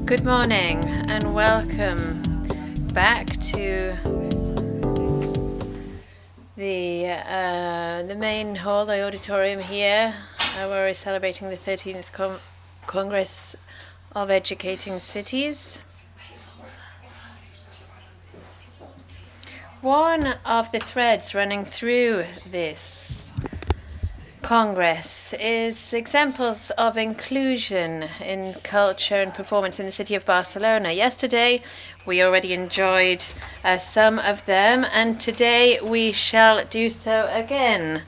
Good morning and welcome back to the main hall, the auditorium here, where we're celebrating the 13th Congress of Educating Cities. One of the threads running through this Congress is examples of inclusion in culture and performance in the city of Barcelona. Yesterday, we already enjoyed some of them, and today we shall do so again.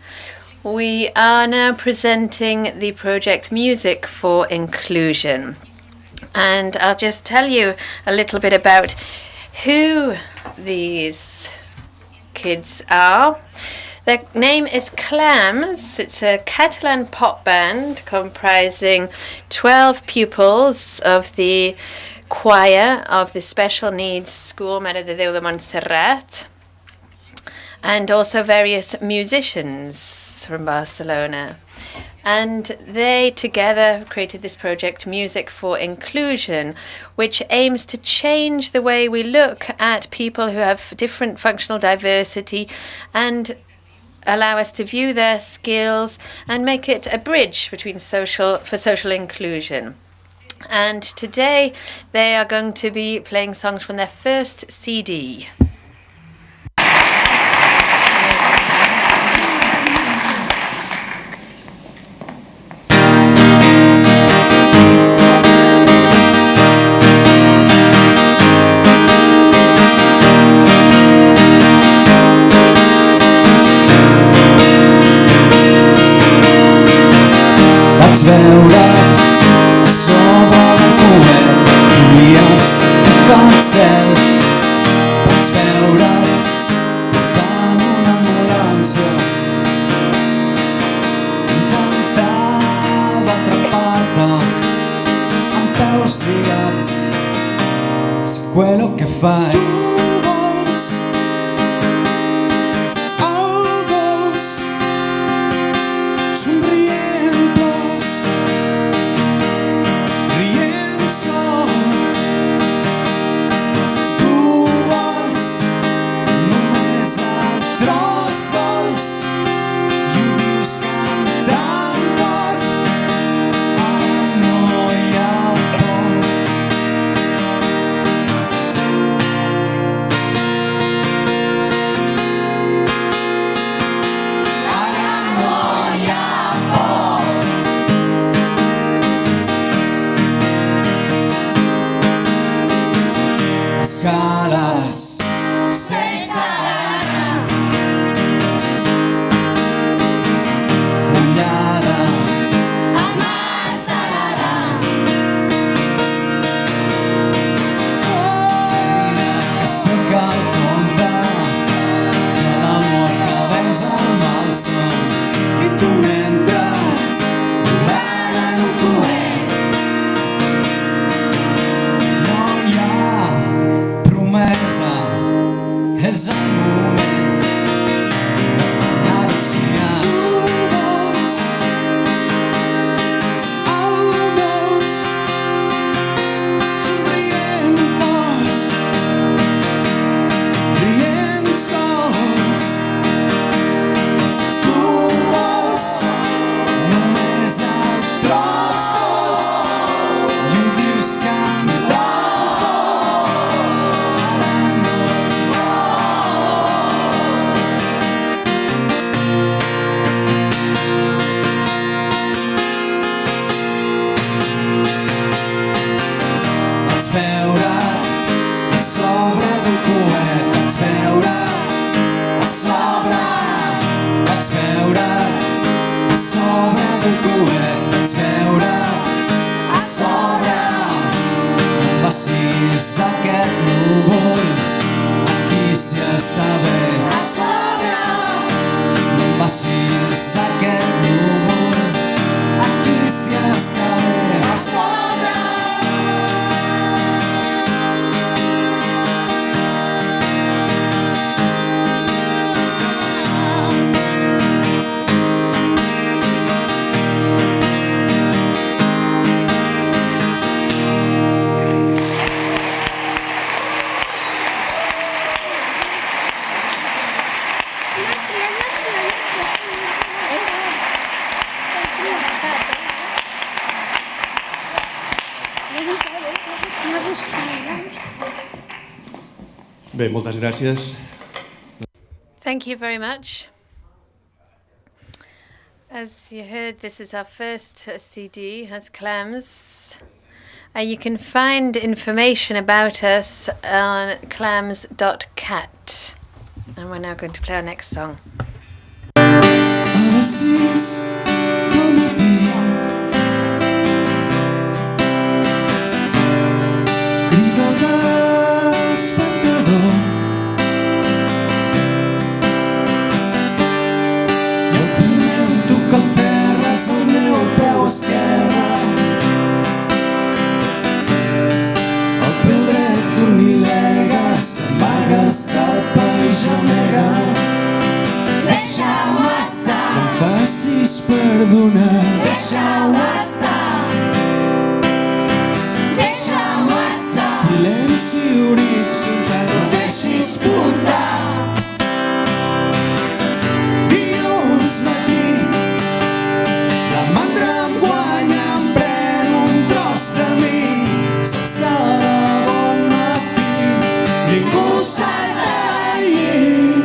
We are now presenting the project Music for Inclusion. And I'll just tell you a little bit about who these kids are. Their name is Clams. It's a Catalan pop band comprising 12 pupils of the choir of the Special Needs School Mare de Déu de Montserrat, and also various musicians from Barcelona. And they together created this project, Music for Inclusion, which aims to change the way we look at people who have different functional diversity and allow us to view their skills and make it a bridge between social inclusion. And today they are going to be playing songs from their first CD. Vaig veure't sobre la cobert, lluies cap al cel. Vaig veure't portant una ambulància. Intentava atrapar-te amb peus lligats. Sé quello que fai. Bé, moltes gràcies. Thank you very much. As you heard, this is our first CD as Clams. You can find information about us on clams.cat. And we're now going to play our next song. Perdonar. Deixa-ho estar. Deixa-ho estar. Silenci horitzontal, no deixis portar. Dilluns matí, la mandra em guanya, em pren un tros de mi. Saps que de bon matí ningú s'ha d'agrair.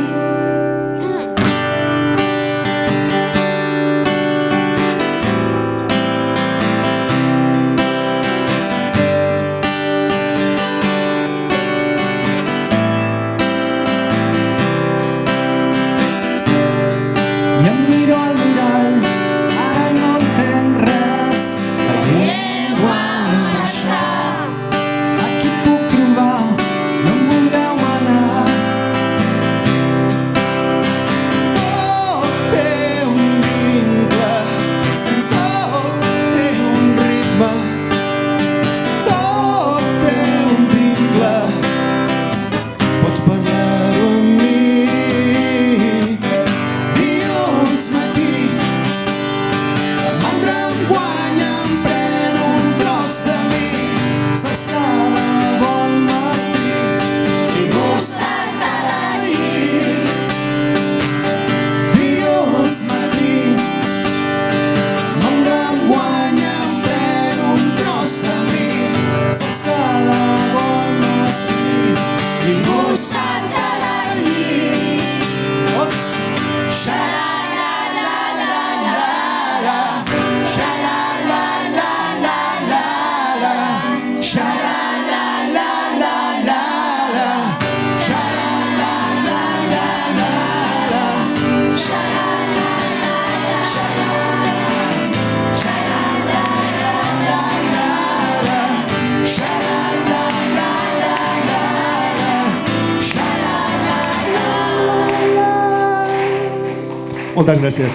Moltes gràcies.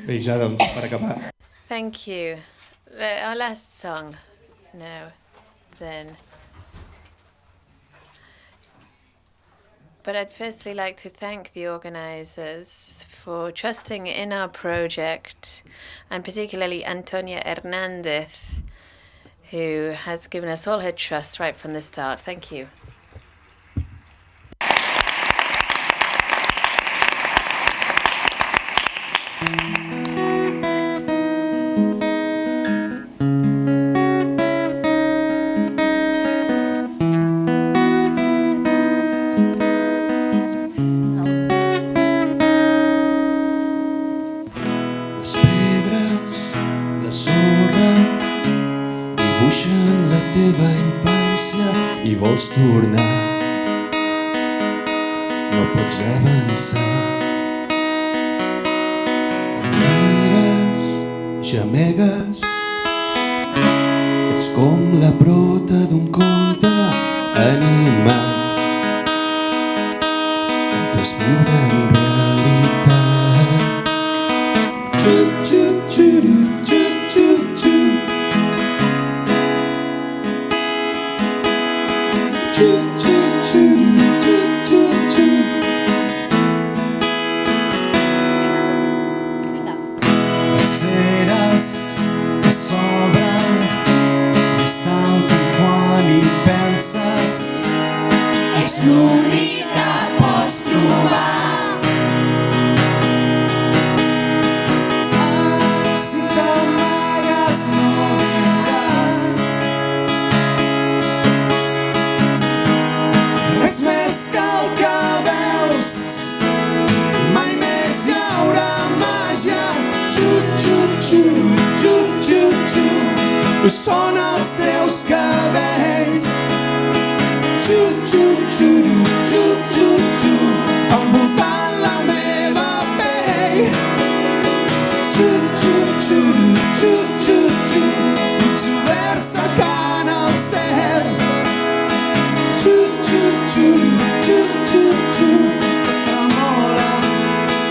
Bé, ja, doncs, per acabar. Thank you. Our last song now, then. But I'd firstly like to thank the organisers for trusting in our project, and particularly Antonia Hernandez, who has given us all her trust right from the start. Thank you. Vols tornar, no pots avançar. Mires, gemegues, ets com la prota d'un conte animat. Em fas viure en realitat. Xu-xu-xu-ru, xu-xu-xu. Les ceres que s'obren i estan Són els teus cabells envoltant la meva pell. Ulls oberts cercant el cel.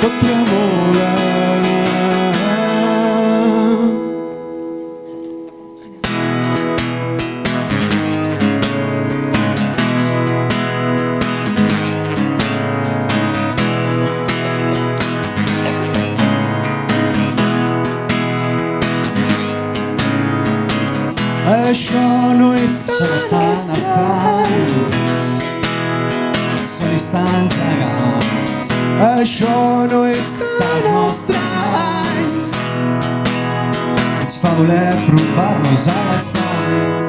Tot tremola. Això no és tan estrany. Són instants legals. Això no és tan estrany. Ens fa voler apropar-nos a l'espai.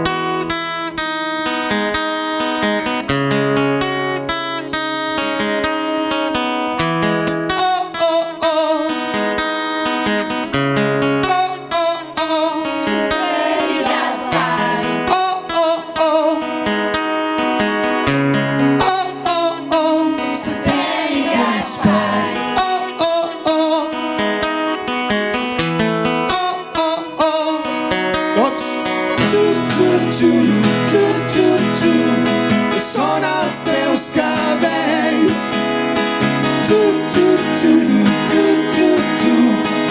Són els teus cabells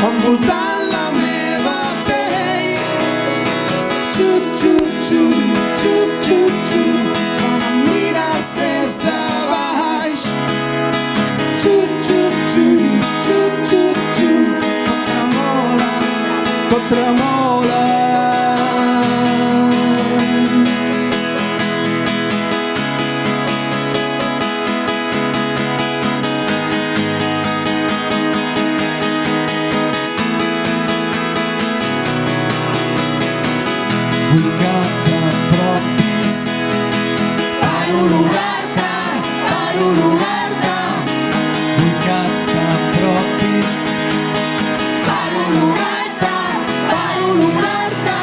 envoltant la meva pell. Quan em mires des de baix. Tot tremola. Vull que t'apropis Per olorar-te, per olorar-te. Vull que t'apropis Per olorar-te, per olorar-te.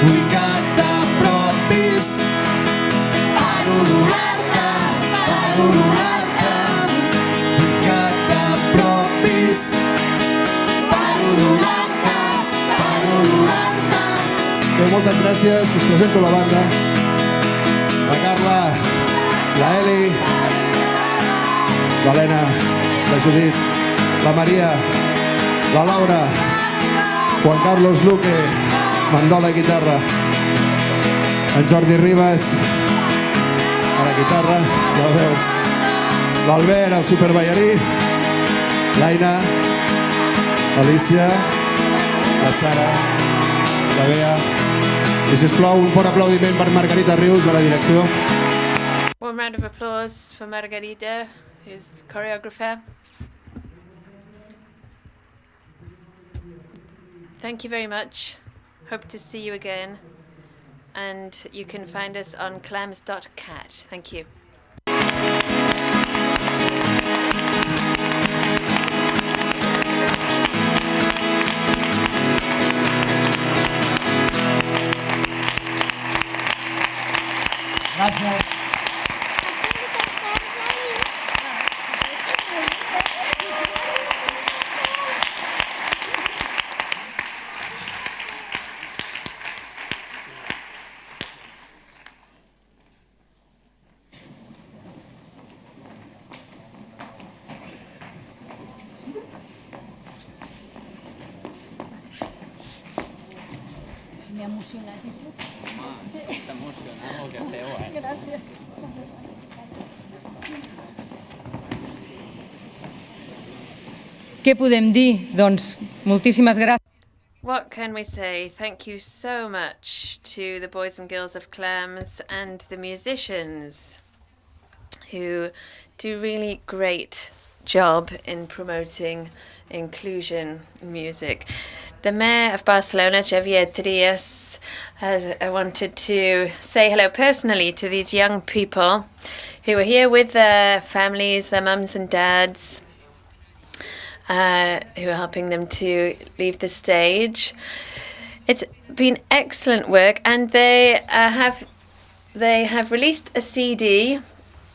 Vull que t'apropis. Per olorar-te, per olorar-te. Vull que t'apropis. Per olorar-te, per olorar-te. Moltes gràcies, us presento la banda. La Carla, la Eli, l'Helena, la Judit, la Maria, la Laura, Juan Carlos Luque, Mandola i guitarra, en Jordi Ribas a la guitarra, ja ho veu, l'Albert, el superballarí, l'Aina, l'Alicia, la Sara, la Bea. I sisplau, un fort aplaudiment per Margarita Rius de la direcció. One round of applause for Margarita, who's the choreographer. Thank you very much. Hope to see you again. And you can find us on clams.cat. Thank you. Gràcies. M'he emocionat. S'ha emocionat el que feu, Gràcies. Què podem dir? Doncs moltíssimes gràcies. What can we say? Thank you so much to the boys and girls of Clams and the musicians who do really great job in promoting inclusion in music. The Mayor of Barcelona, Javier Trias, has wanted to say hello personally to these young people who are here with their families, their mums and dads, who are helping them to leave the stage. It's been excellent work, and they have released a CD,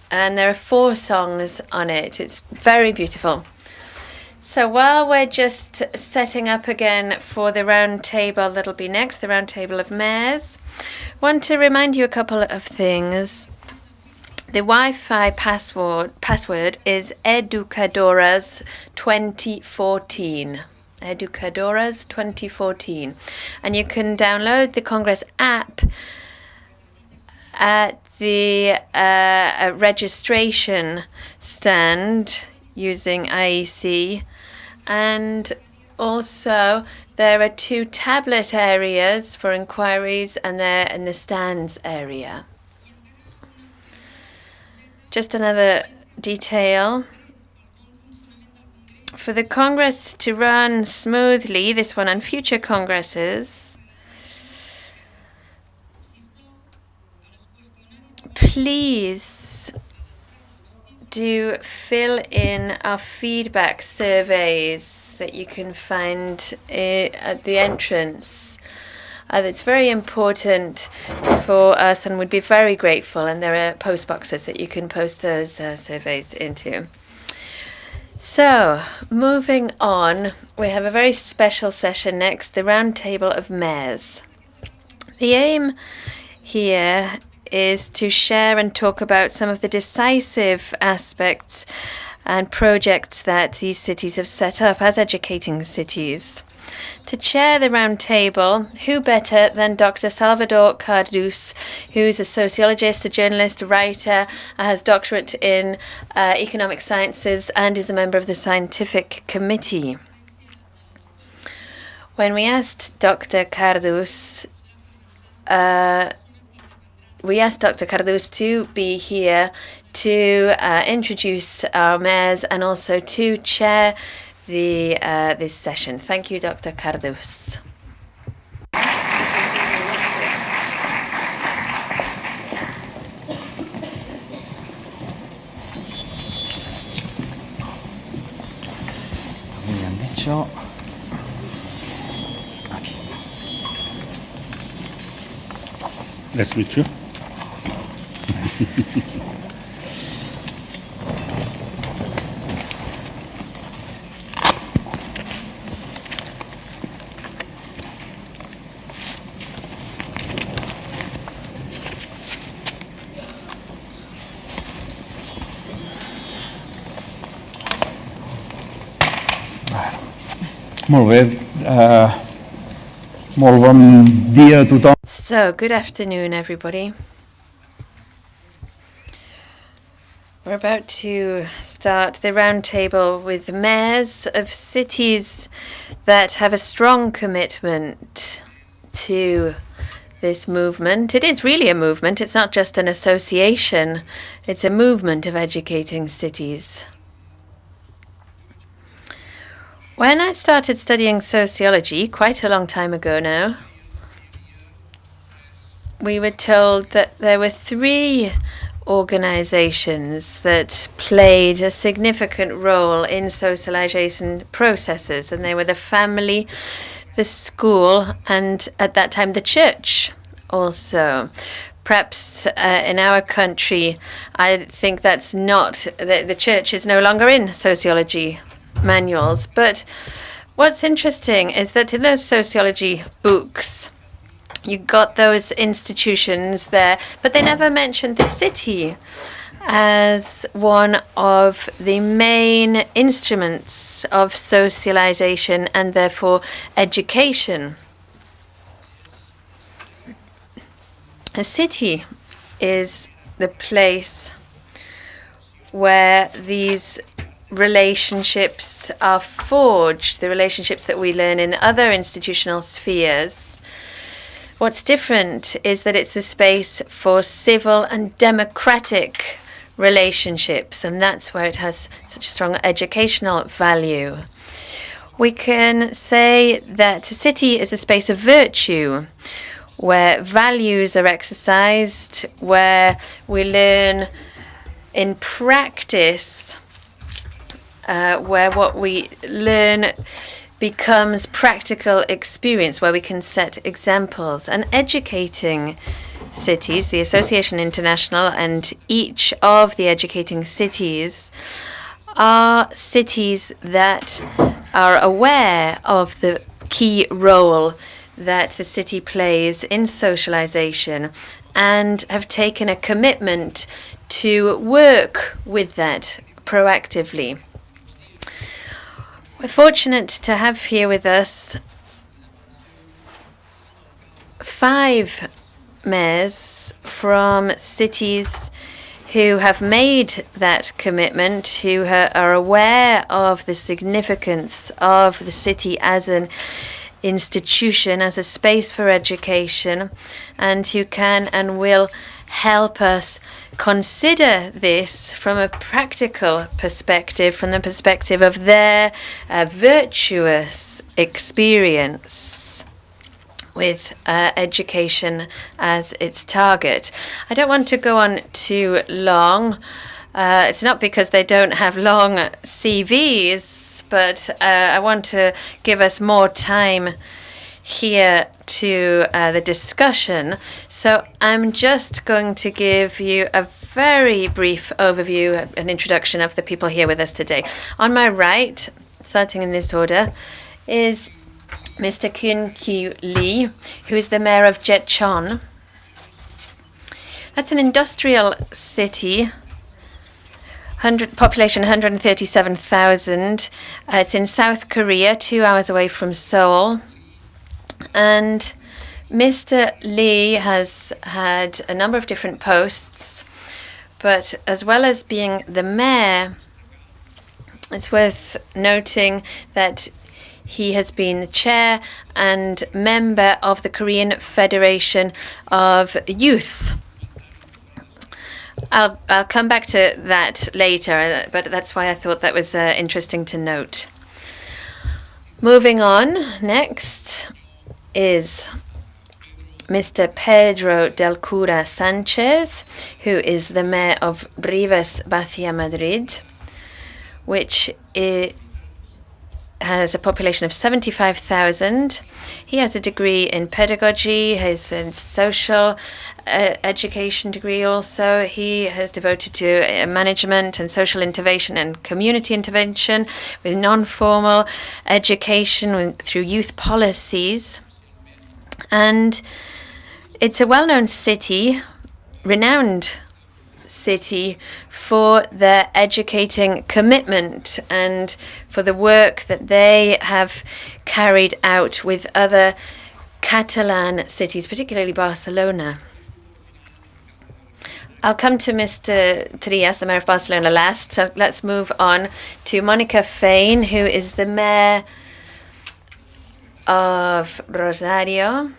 and there are 4 songs on it. It's very beautiful. So while we're just setting up again for the round table that'll be next, the round table of mayors, I want to remind you a couple of things. The Wi-Fi password is Educadoras 2014. Educadoras 2014. And you can download the Congress app at the registration stand using IEC. And also there are 2 tablet areas for inquiries, and they're in the stands area. Just another detail. For the Congress to run smoothly, this one and future Congresses, please do fill in our feedback surveys that you can find at the entrance. It's very important for us, and we'd be very grateful. And there are post boxes that you can post those surveys into. So, moving on, we have a very special session next, the Round Table of Mayors. The aim here is to share and talk about some of the decisive aspects and projects that these cities have set up as educating cities. To chair the round table, who better than Dr. Salvador Cardús, who's a sociologist, a journalist, a writer, has a doctorate in economic sciences, and is a member of the scientific committee. When we asked Dr. Cardús, to be here to introduce our mayors and also to chair this session. Thank you, Dr. Cardús. Me han dicho aquí. Nice to meet you. Molt bé. Molt bon dia a tothom. So, good afternoon, everybody. We're about to start the roundtable with mayors of cities that have a strong commitment to this movement. It is really a movement. It's not just an association. It's a movement of educating cities. When I started studying sociology, quite a long time ago now, we were told that there were 3 organizations that played a significant role in socialization processes, and they were the family, the school, and at that time the church also. Perhaps in our country, I think that's not, the church is no longer in sociology manuals. But what's interesting is that in those sociology books, you got those institutions there, but they never mentioned the city as one of the main instruments of socialization and therefore education. A city is the place where these relationships are forged, the relationships that we learn in other institutional spheres. What's different is that it's the space for civil and democratic relationships, and that's where it has such a strong educational value. We can say that a city is a space of virtue, where values are exercised, where we learn in practice, where what we learn becomes practical experience where we can set examples. And educating cities, the Association International and each of the educating cities are cities that are aware of the key role that the city plays in socialization and have taken a commitment to work with that proactively. We're fortunate to have here with us 5 mayors from cities who have made that commitment, who are aware of the significance of the city as an institution, as a space for education, and who can and will help us consider this from a practical perspective, from the perspective of their virtuous experience with education as its target. I don't want to go on too long. It's not because they don't have long CVs, but I want to give us more time here to the discussion. So I'm just going to give you a very brief overview, an introduction of the people here with us today. On my right, starting in this order, is Mr. Kyun Kyu Lee, who is the mayor of Jecheon. That's an industrial city, population 137,000. It's in South Korea, 2 hours away from Seoul. And Mr. Lee has had a number of different posts, but as well as being the mayor, it's worth noting that he has been the chair and member of the Korean Federation of Youth. I'll come back to that later, but that's why I thought that was interesting to note. Moving on, next is Mr. Pedro del Cura Sanchez, who is the mayor of Rivas Vacia Madrid, which has a population of 75,000. He has a degree in pedagogy, has a social education degree also. He has devoted to management and social intervention and community intervention with non-formal education through youth policies. And it's a well-known city, renowned city for their educating commitment and for the work that they have carried out with other Catalan cities, particularly Barcelona. I'll come to Mr. Trias, the mayor of Barcelona, last. So let's move on to Monica Fain, who is the mayor of Rosario,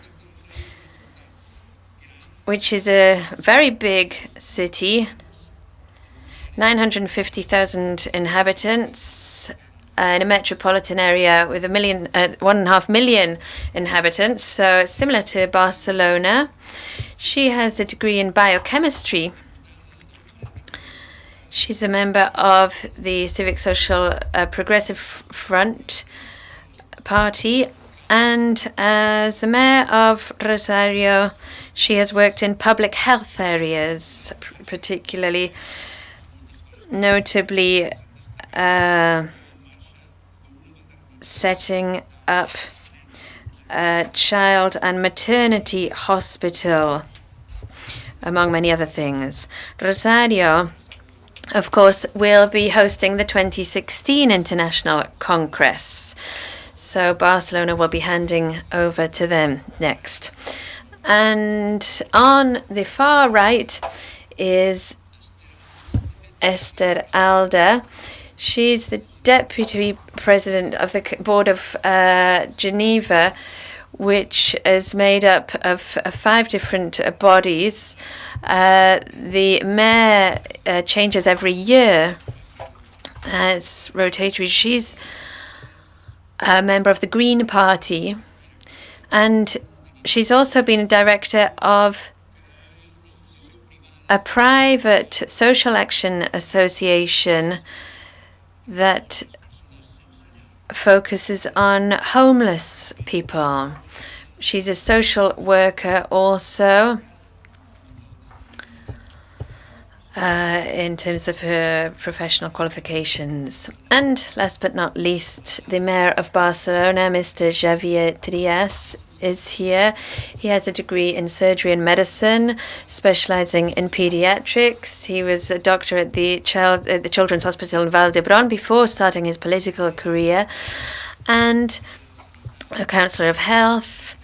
which is a very big city, 950,000 inhabitants in a metropolitan area with 1.5 million inhabitants, so similar to Barcelona. She has a degree in biochemistry. She's a member of the Civic Social Progressive Front Party, and as the mayor of Rosario, she has worked in public health areas, particularly, notably setting up a child and maternity hospital, among many other things. Rosario, of course, will be hosting the 2016 International Congress. So Barcelona will be handing over to them next. And on the far right is Esther Alda. She's the deputy president of the Board of Geneva, which is made up of 5 different bodies. The mayor changes every year as rotatory. She's a member of the Green Party, and she's also been a director of a private social action association that focuses on homeless people. She's a social worker also, in terms of her professional qualifications. And last but not least, the mayor of Barcelona, Mr. Javier Trias, is here. He has a degree in surgery and medicine, specializing in pediatrics. He was a doctor at the Children's Hospital in Valdebron before starting his political career, and a councillor of health,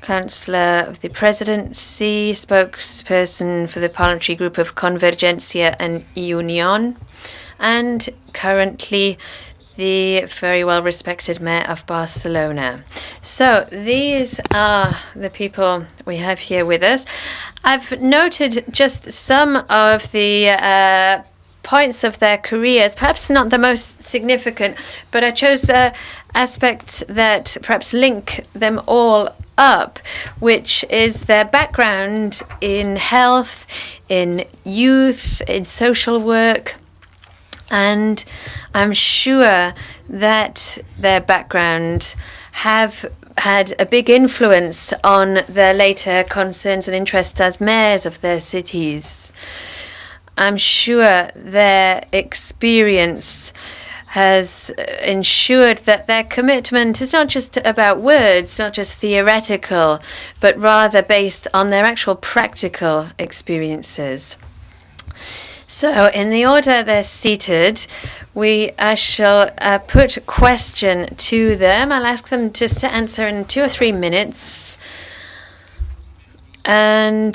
councillor of the presidency, spokesperson for the parliamentary group of Convergencia and Union, and currently the very well-respected mayor of Barcelona. So these are the people we have here with us. I've noted just some of the points of their careers, perhaps not the most significant, but I chose aspects that perhaps link them all up, which is their background in health, in youth, in social work. And I'm sure that their background have had a big influence on their later concerns and interests as mayors of their cities. I'm sure their experience has ensured that their commitment is not just about words, not just theoretical, but rather based on their actual practical experiences. So, in the order they're seated, I shall put a question to them. I'll ask them just to answer in 2 or 3 minutes. And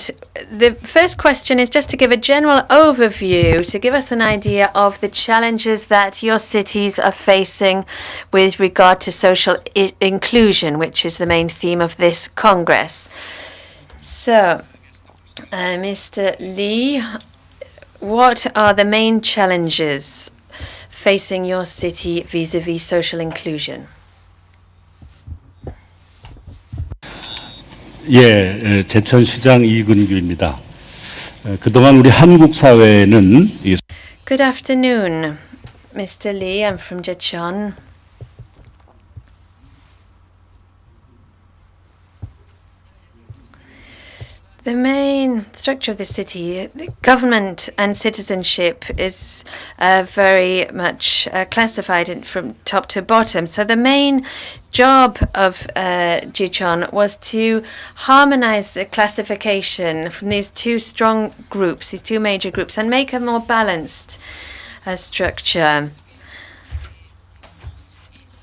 the first question is just to give a general overview, to give us an idea of the challenges that your cities are facing with regard to social inclusion, which is the main theme of this Congress. So, Mr. Lee, what are the main challenges facing your city vis-à-vis social inclusion? 예, 제천시장 이근규입니다. 그동안 우리 한국 사회는 Good afternoon, Mr. Lee. I'm from Jecheon. The main structure of the city, the government and citizenship, is very much classified from top to bottom. So the main job of Jecheon was to harmonize the classification from these two strong groups, these two major groups, and make a more balanced structure.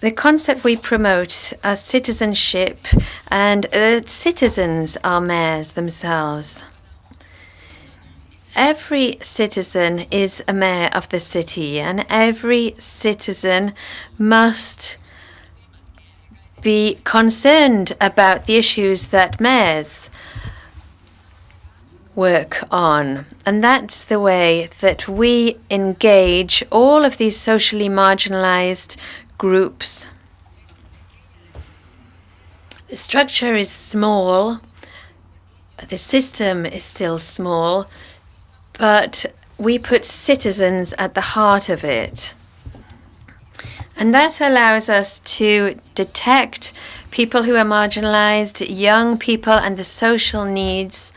The concept we promote are citizenship, and citizens are mayors themselves. Every citizen is a mayor of the city, and every citizen must be concerned about the issues that mayors work on. And that's the way that we engage all of these socially marginalized groups. The structure is small, the system is still small, but we put citizens at the heart of it. And that allows us to detect people who are marginalized, young people, and the social needs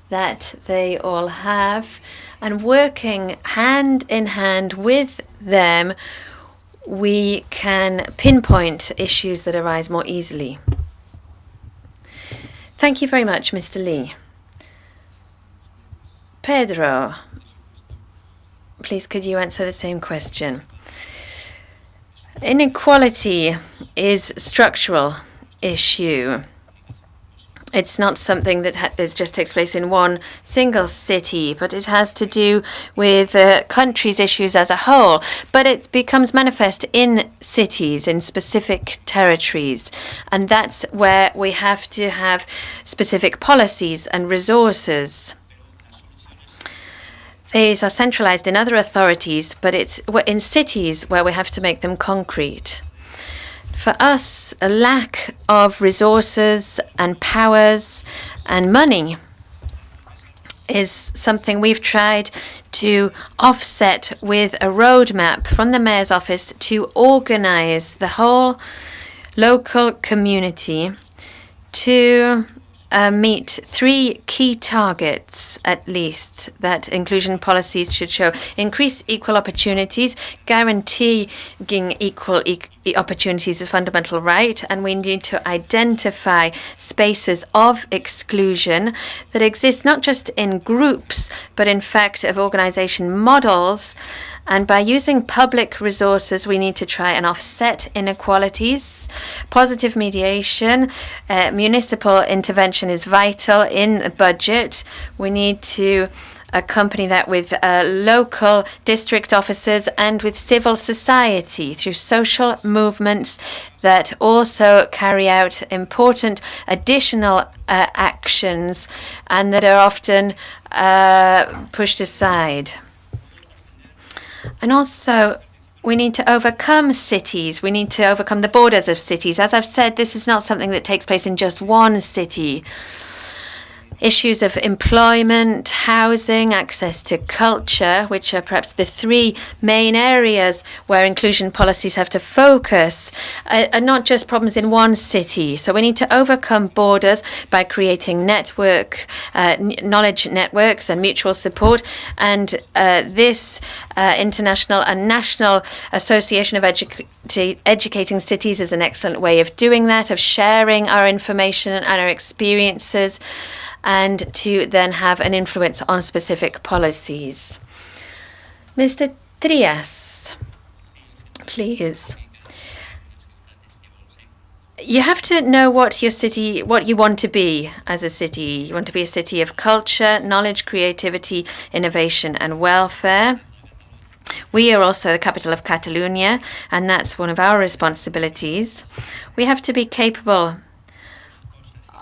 that they all have. And working hand in hand with them, we can pinpoint issues that arise more easily. Thank you very much, Mr. Lee. Pedro, please could you answer the same question? Inequality is a structural issue. It's not something that just takes place in one single city, but it has to do with the country's issues as a whole. But it becomes manifest in cities, in specific territories. And that's where we have to have specific policies and resources. These are centralized in other authorities, but it's in cities where we have to make them concrete. For us, a lack of resources and powers and money is something we've tried to offset with a roadmap from the Mayor's office to organize the whole local community to meet 3 key targets, at least, that inclusion policies should show. Increase equal opportunities. Guaranteeing equal opportunities is a fundamental right, and we need to identify spaces of exclusion that exist not just in groups, but in fact of organization models. And by using public resources, we need to try and offset inequalities. Positive mediation, municipal intervention is vital in the budget. We need to accompany that with local district officers and with civil society through social movements that also carry out important additional actions and that are often pushed aside. And also, we need to overcome cities. We need to overcome the borders of cities. As I've said, this is not something that takes place in just one city. Issues of employment, housing, access to culture, which are perhaps the 3 main areas where inclusion policies have to focus, are not just problems in one city. So we need to overcome borders by creating knowledge networks and mutual support. And this international and national association of educating cities is an excellent way of doing that, of sharing our information and our experiences, and to then have an influence on specific policies. Mr. Trias, please. You have to know what you want to be as a city. You want to be a city of culture, knowledge, creativity, innovation, and welfare. We are also the capital of Catalonia, and that's one of our responsibilities. We have to be capable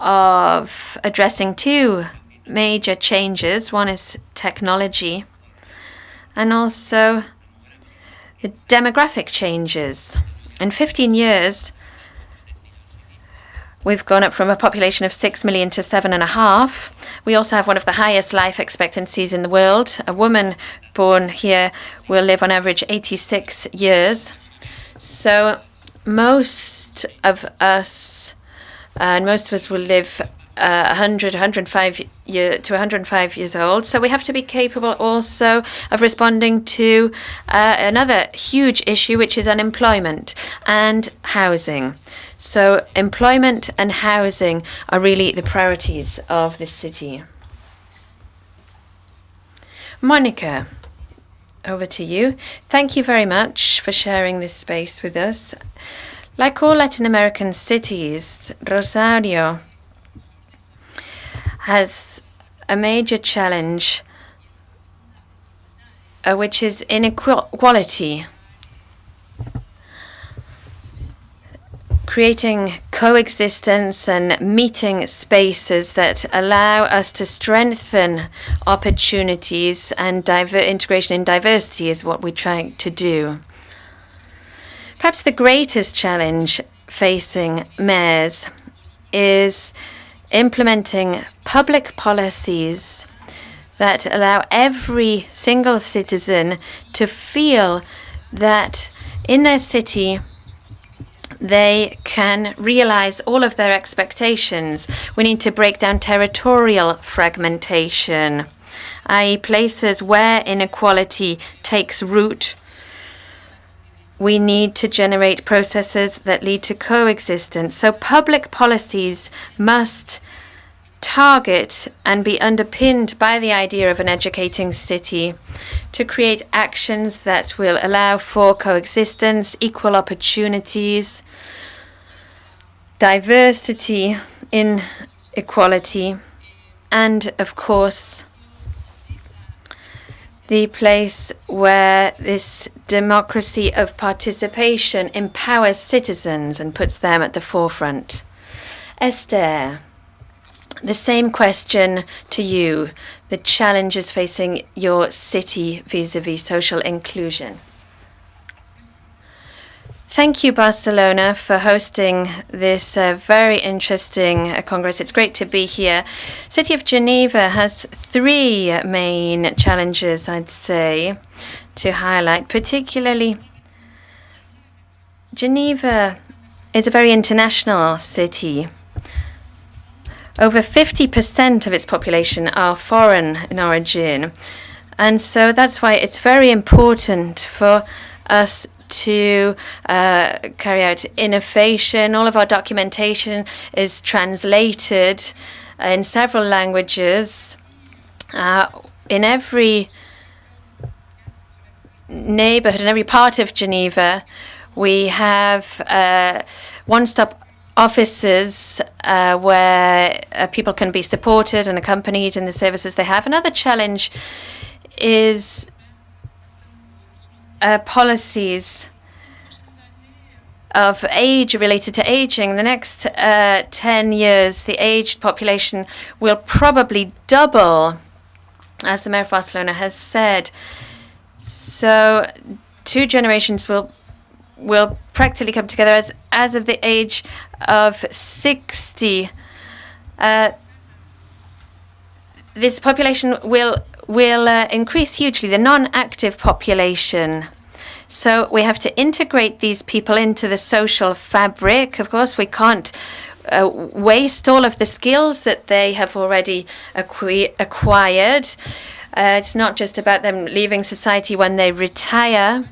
of addressing 2 major changes. One is technology and also the demographic changes. In 15 years, we've gone up from a population of 6 million to 7.5. We also have one of the highest life expectancies in the world. A woman born here will live on average 86 years. So most of us will live 105 years old. So we have to be capable also of responding to another huge issue, which is unemployment and housing. So employment and housing are really the priorities of this city. Monica, over to you. Thank you very much for sharing this space with us. Like all Latin American cities, Rosario has a major challenge, which is inequality. Creating coexistence and meeting spaces that allow us to strengthen opportunities and integration in diversity is what we're trying to do. Perhaps the greatest challenge facing mayors is implementing public policies that allow every single citizen to feel that in their city they can realize all of their expectations. We need to break down territorial fragmentation, i.e. places where inequality takes root. We need to generate processes that lead to coexistence. So public policies must target and be underpinned by the idea of an educating city to create actions that will allow for coexistence, equal opportunities, diversity in equality, and of course the place where this democracy of participation empowers citizens and puts them at the forefront. Esther, the same question to you, the challenges facing your city vis-à-vis social inclusion. Thank you, Barcelona, for hosting this very interesting Congress. It's great to be here. City of Geneva has three main challenges, I'd say, to highlight. Particularly, Geneva is a very international city. Over 50% of its population are foreign in origin. And so that's why it's very important for us to carry out innovation. All of our documentation is translated in several languages. In every neighborhood, in every part of Geneva, we have one-stop offices where people can be supported and accompanied in the services they have. Another challenge is policies of age related to aging. The next 10 years, the aged population will probably double, as the Mayor of Barcelona has said. So 2 generations will practically come together as of the age of 60. This population will increase hugely, the non-active population. So we have to integrate these people into the social fabric. Of course, we can't waste all of the skills that they have already acquired. It's not just about them leaving society when they retire.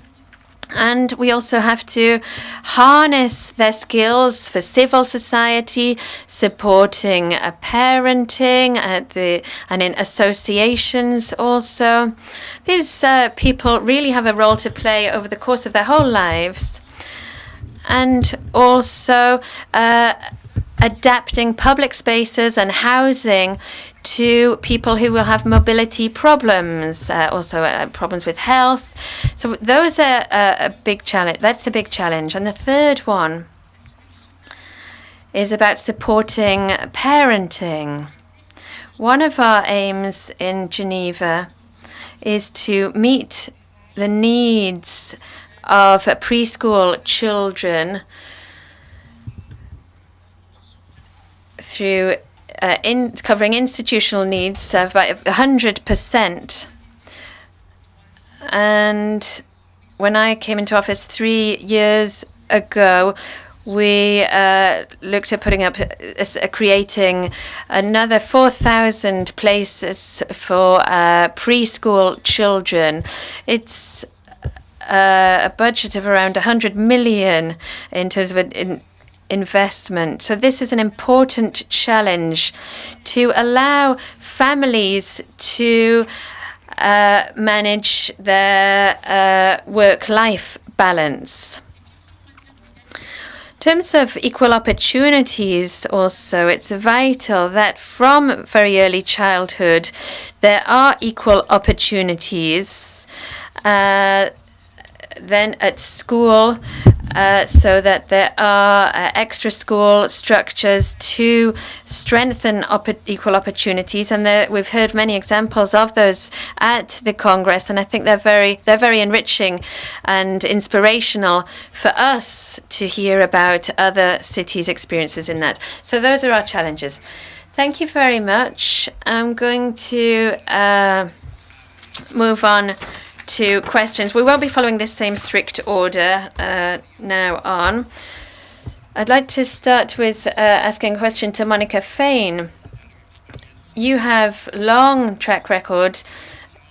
And we also have to harness their skills for civil society, supporting parenting and in associations also. These people really have a role to play over the course of their whole lives. And also adapting public spaces and housing to people who will have mobility problems, also problems with health. So those are a big challenge. That's a big challenge. And the third one is about supporting parenting. One of our aims in Geneva is to meet the needs of preschool children through covering institutional needs of about 100%. And when I came into office 3 years ago, we looked at putting up, creating another 4,000 places for preschool children. It's a budget of around 100 million in terms of investment. So this is an important challenge to allow families to manage their work-life balance. In terms of equal opportunities also, it's vital that from very early childhood there are equal opportunities then at school, so that there are extra school structures to strengthen equal opportunities, and we've heard many examples of those at the Congress, and I think they're very enriching and inspirational for us to hear about other cities' experiences in that. So those are our challenges. Thank you very much. I'm going to move on to questions. We won't be following this same strict order now on. I'd like to start with asking a question to Monica Fain. You have long track record,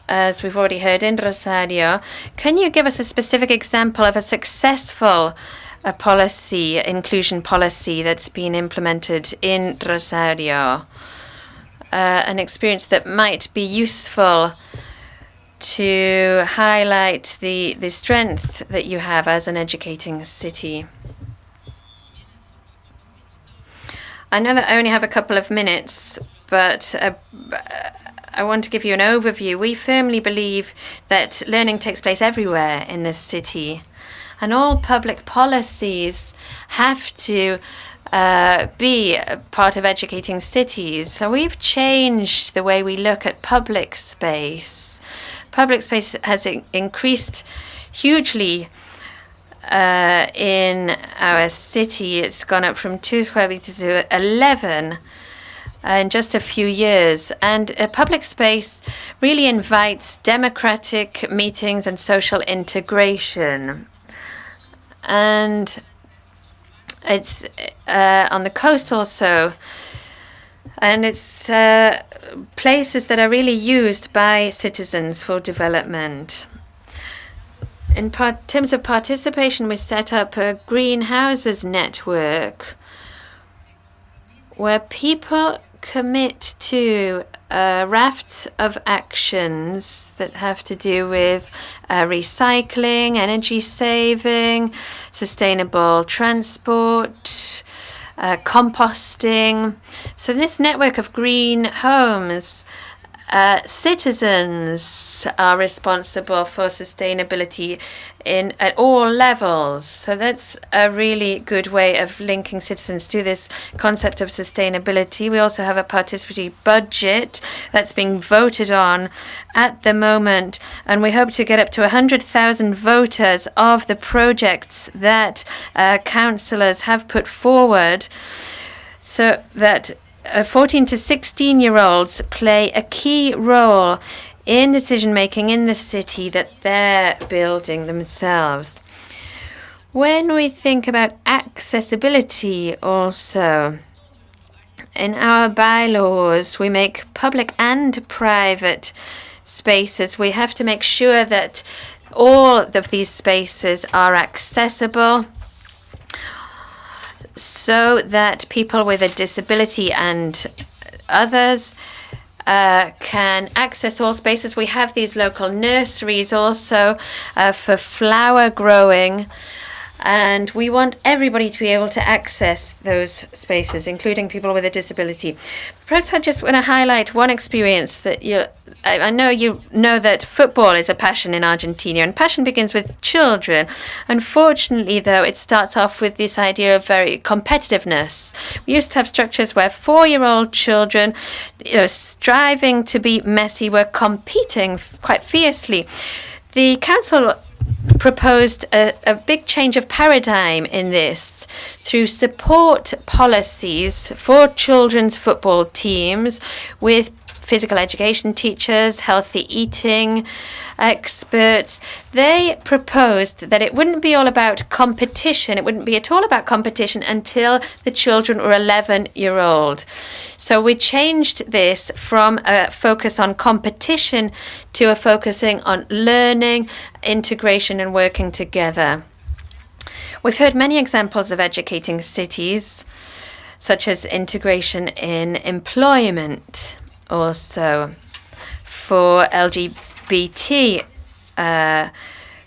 as we've already heard, in Rosario. Can you give us a specific example of a successful policy, inclusion policy, that's been implemented in Rosario? An experience that might be useful to highlight the strength that you have as an educating city. I know that I only have a couple of minutes, but I want to give you an overview. We firmly believe that learning takes place everywhere in this city, and all public policies have to be part of educating cities. So we've changed the way we look at public space. Public space has increased hugely in our city. It's gone up from 2 square meters to 11 in just a few years. And a public space really invites democratic meetings and social integration. And it's on the coast also. And it's places that are really used by citizens for development. In terms of participation, we set up a greenhouses network where people commit to a raft of actions that have to do with recycling, energy saving, sustainable transport, composting. So this network of green homes, citizens are responsible for sustainability at all levels. So that's a really good way of linking citizens to this concept of sustainability. We also have a participatory budget that's being voted on at the moment, and we hope to get up to 100,000 voters of the projects that councillors have put forward, so that 14 to 16-year-olds play a key role in decision-making in the city that they're building themselves. When we think about accessibility also, in our bylaws, we make public and private spaces. We have to make sure that all of these spaces are accessible, so that people with a disability and others can access all spaces. We have these local nurseries also for flower growing, and we want everybody to be able to access those spaces, including people with a disability. Perhaps I just want to highlight one experience that I know you know that football is a passion in Argentina, and passion begins with children. Unfortunately, though, it starts off with this idea of very competitiveness. We used to have structures where 4-year-old children, striving to be Messi, were competing quite fiercely. The council proposed a big change of paradigm in this through support policies for children's football teams with physical education teachers, healthy eating experts. They proposed that it wouldn't be all about competition. It wouldn't be at all about competition until the children were 11-year-old. So we changed this from a focus on competition to a focusing on learning, integration, and working together. We've heard many examples of educating cities, such as integration in employment, also for LGBT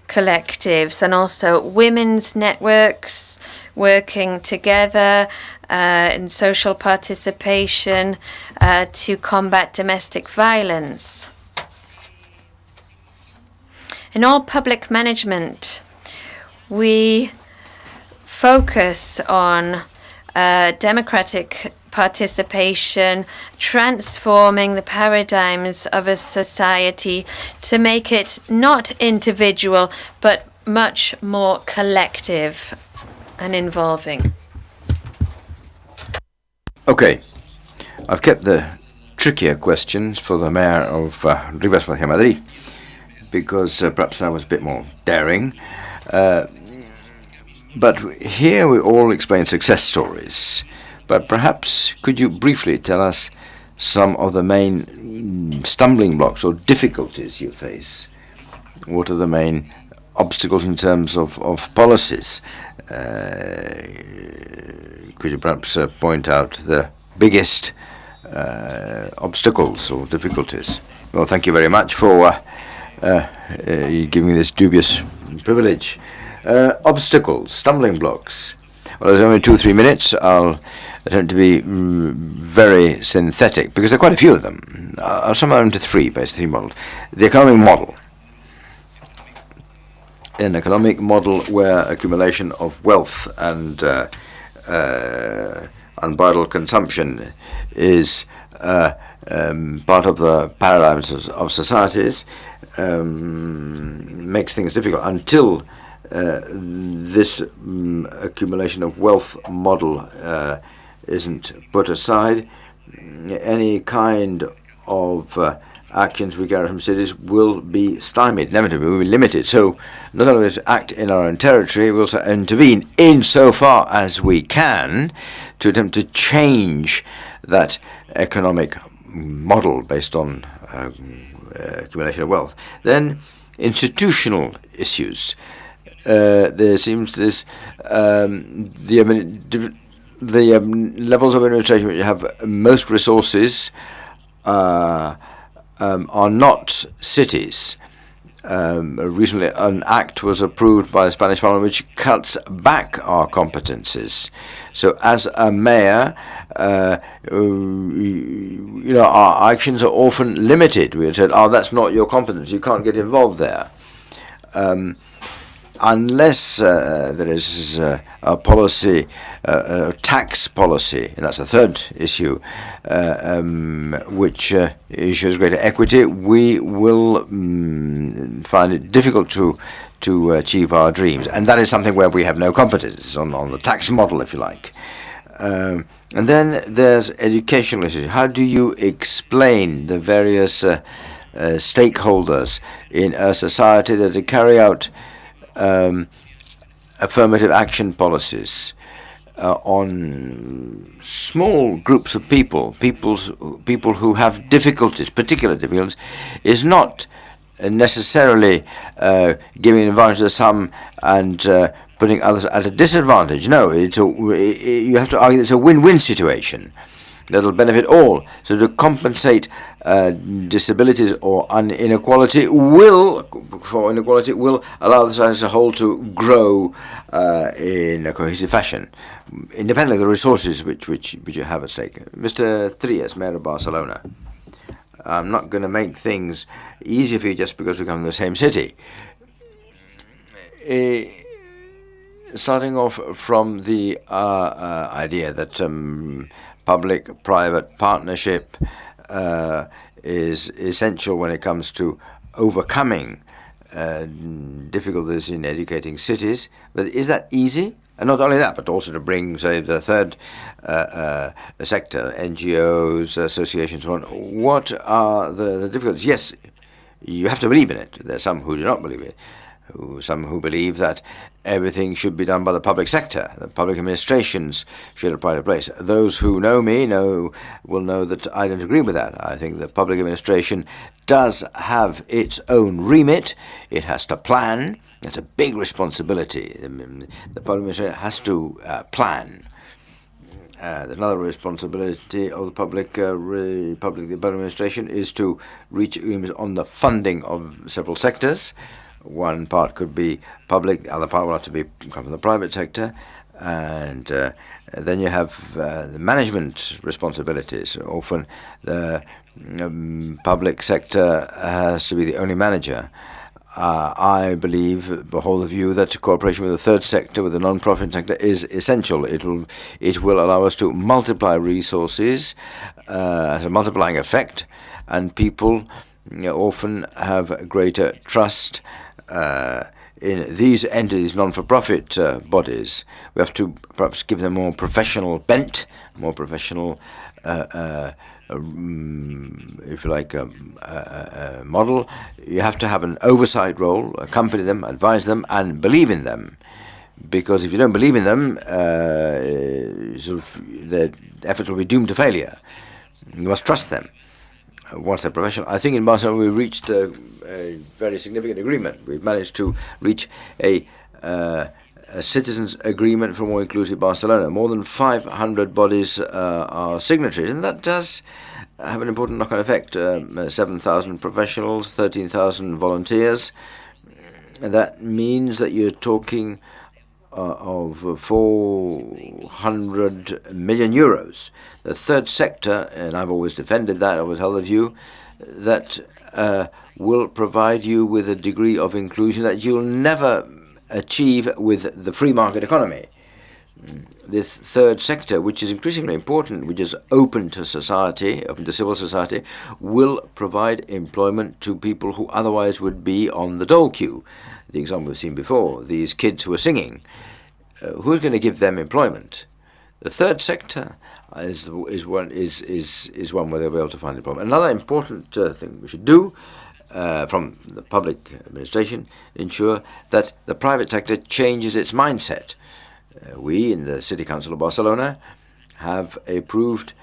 collectives, and also women's networks working together in social participation to combat domestic violence. In all public management, we focus on democratic participation, transforming the paradigms of a society to make it not individual, but much more collective and involving. Okay, I've kept the trickier questions for the Mayor of Rivas Vaciamadrid, because perhaps I was a bit more daring. But here we all explain success stories. But perhaps could you briefly tell us some of the main stumbling blocks or difficulties you face? What are the main obstacles in terms of policies? Could you perhaps point out the biggest obstacles or difficulties? Well, thank you very much for giving me this dubious privilege. Obstacles, stumbling blocks. Well, there's only 2-3 minutes. I'll attempt to be very synthetic, because there are quite a few of them. I'll sum them into 3, basically, 3 models. The economic model. An economic model where accumulation of wealth and unbridled consumption is part of the paradigms of societies, makes things difficult until this accumulation of wealth model isn't put aside, any kind of actions we carry from cities will be stymied, inevitably will be limited. So not only to act in our own territory, we also intervene insofar as we can to attempt to change that economic model based on accumulation of wealth. Then institutional issues. There seems this the levels of administration which have most resources are not cities. Recently, an act was approved by the Spanish Parliament which cuts back our competences. So, as a mayor, our actions are often limited. We are said, "Oh, that's not your competence. You can't get involved there." Unless there is a policy, a tax policy, and that's the third issue, which ensures greater equity, we will find it difficult to achieve our dreams. And that is something where we have no competence on the tax model, if you like. And then there's educational issues. How do you explain the various stakeholders in a society that carry out affirmative action policies on small groups of people who have difficulties, particular difficulties, is not necessarily giving advantage to some and putting others at a disadvantage. No, you have to argue it's a win-win situation that'll benefit all. So to compensate disabilities or inequality will allow the society as a whole to grow in a cohesive fashion, independently of the resources which you have at stake. Mr. Trias, Mayor of Barcelona. I'm not going to make things easier for you just because we come from the same city. Starting off from the idea that public-private partnership is essential when it comes to overcoming difficulties in educating cities. But is that easy? And not only that, but also to bring, say, the third sector, NGOs, associations, so on. What are the difficulties? Yes, you have to believe in it. There are some who do not believe it. Some who believe that everything should be done by the public sector, the public administrations should have pride of place. Those who know me will know that I don't agree with that. I think the public administration does have its own remit. It has to plan. It's a big responsibility. The public administration has to plan. There's another responsibility of the public administration is to reach agreements on the funding of several sectors. One part could be public, the other part will have to come from the private sector, and then you have the management responsibilities. Often the public sector has to be the only manager. I hold the view that cooperation with the third sector, with the non-profit sector, is essential. It will allow us to multiply resources, as a multiplying effect, and people often have greater trust in these entities, non-for-profit bodies. We have to perhaps give them more professional bent, more professional, if you like, model. You have to have an oversight role, accompany them, advise them, and believe in them. Because if you don't believe in them, their efforts will be doomed to failure. You must trust them. Once they're professional. I think in Barcelona we reached a very significant agreement. We've managed to reach a citizens' agreement for a more inclusive Barcelona. More than 500 bodies are signatories, and that does have an important knock-on effect. 7,000 professionals, 13,000 volunteers. And that means that you're talking of 400 million euros. The third sector, and I've always defended that, I always held the view, that will provide you with a degree of inclusion that you'll never achieve with the free market economy. This third sector, which is increasingly important, which is open to society, open to civil society, will provide employment to people who otherwise would be on the dole queue. the example we've seen before, these kids who are singing, who's going to give them employment? The third sector is one where they'll be able to find employment. Another important thing we should do from the public administration, ensure that the private sector changes its mindset. We in the City Council of Barcelona have approved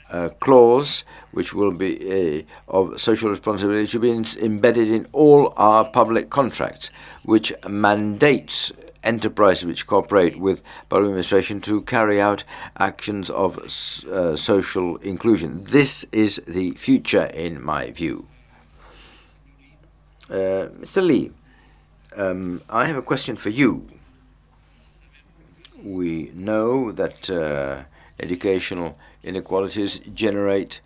a clause which will be of social responsibility, should be embedded in all our public contracts, which mandates enterprises which cooperate with public administration to carry out actions of social inclusion. This is the future, in my view. Mr. Lee, I have a question for you. We know that educational inequalities generate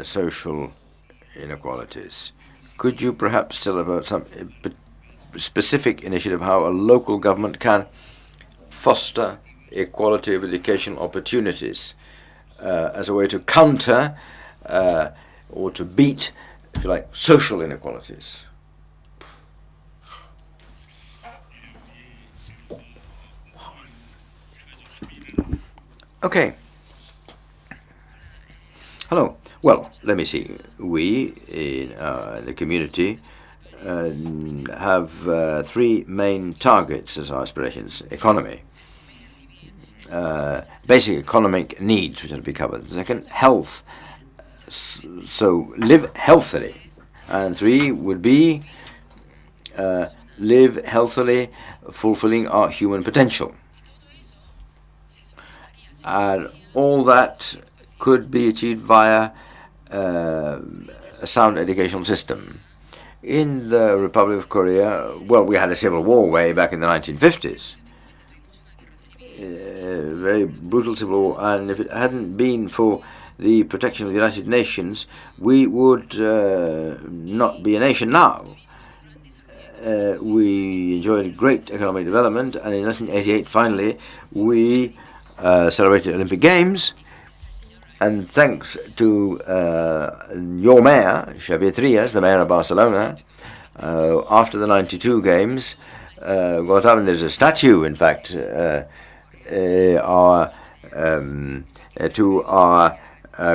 social inequalities. Could you perhaps tell about some specific initiative how a local government can foster equality of educational opportunities as a way to counter or to beat, if you like, social inequalities? Okay. Hello. Well, let me see. We in the community have three main targets as our aspirations. Economy, basic economic needs which have to be covered. Second, health, so live healthily. And three would be live healthily, fulfilling our human potential. And all that could be achieved via a sound educational system. In the Republic of Korea, well, we had a civil war way back in the 1950s. Very brutal civil war, and if it hadn't been for the protection of the United Nations, we would not be a nation now. We enjoyed great economic development, and in 1988, finally, we celebrated Olympic Games, and thanks to your mayor, Xavier Trias, the mayor of Barcelona, after the 92 Games, got up, and there's a statue, in fact, to our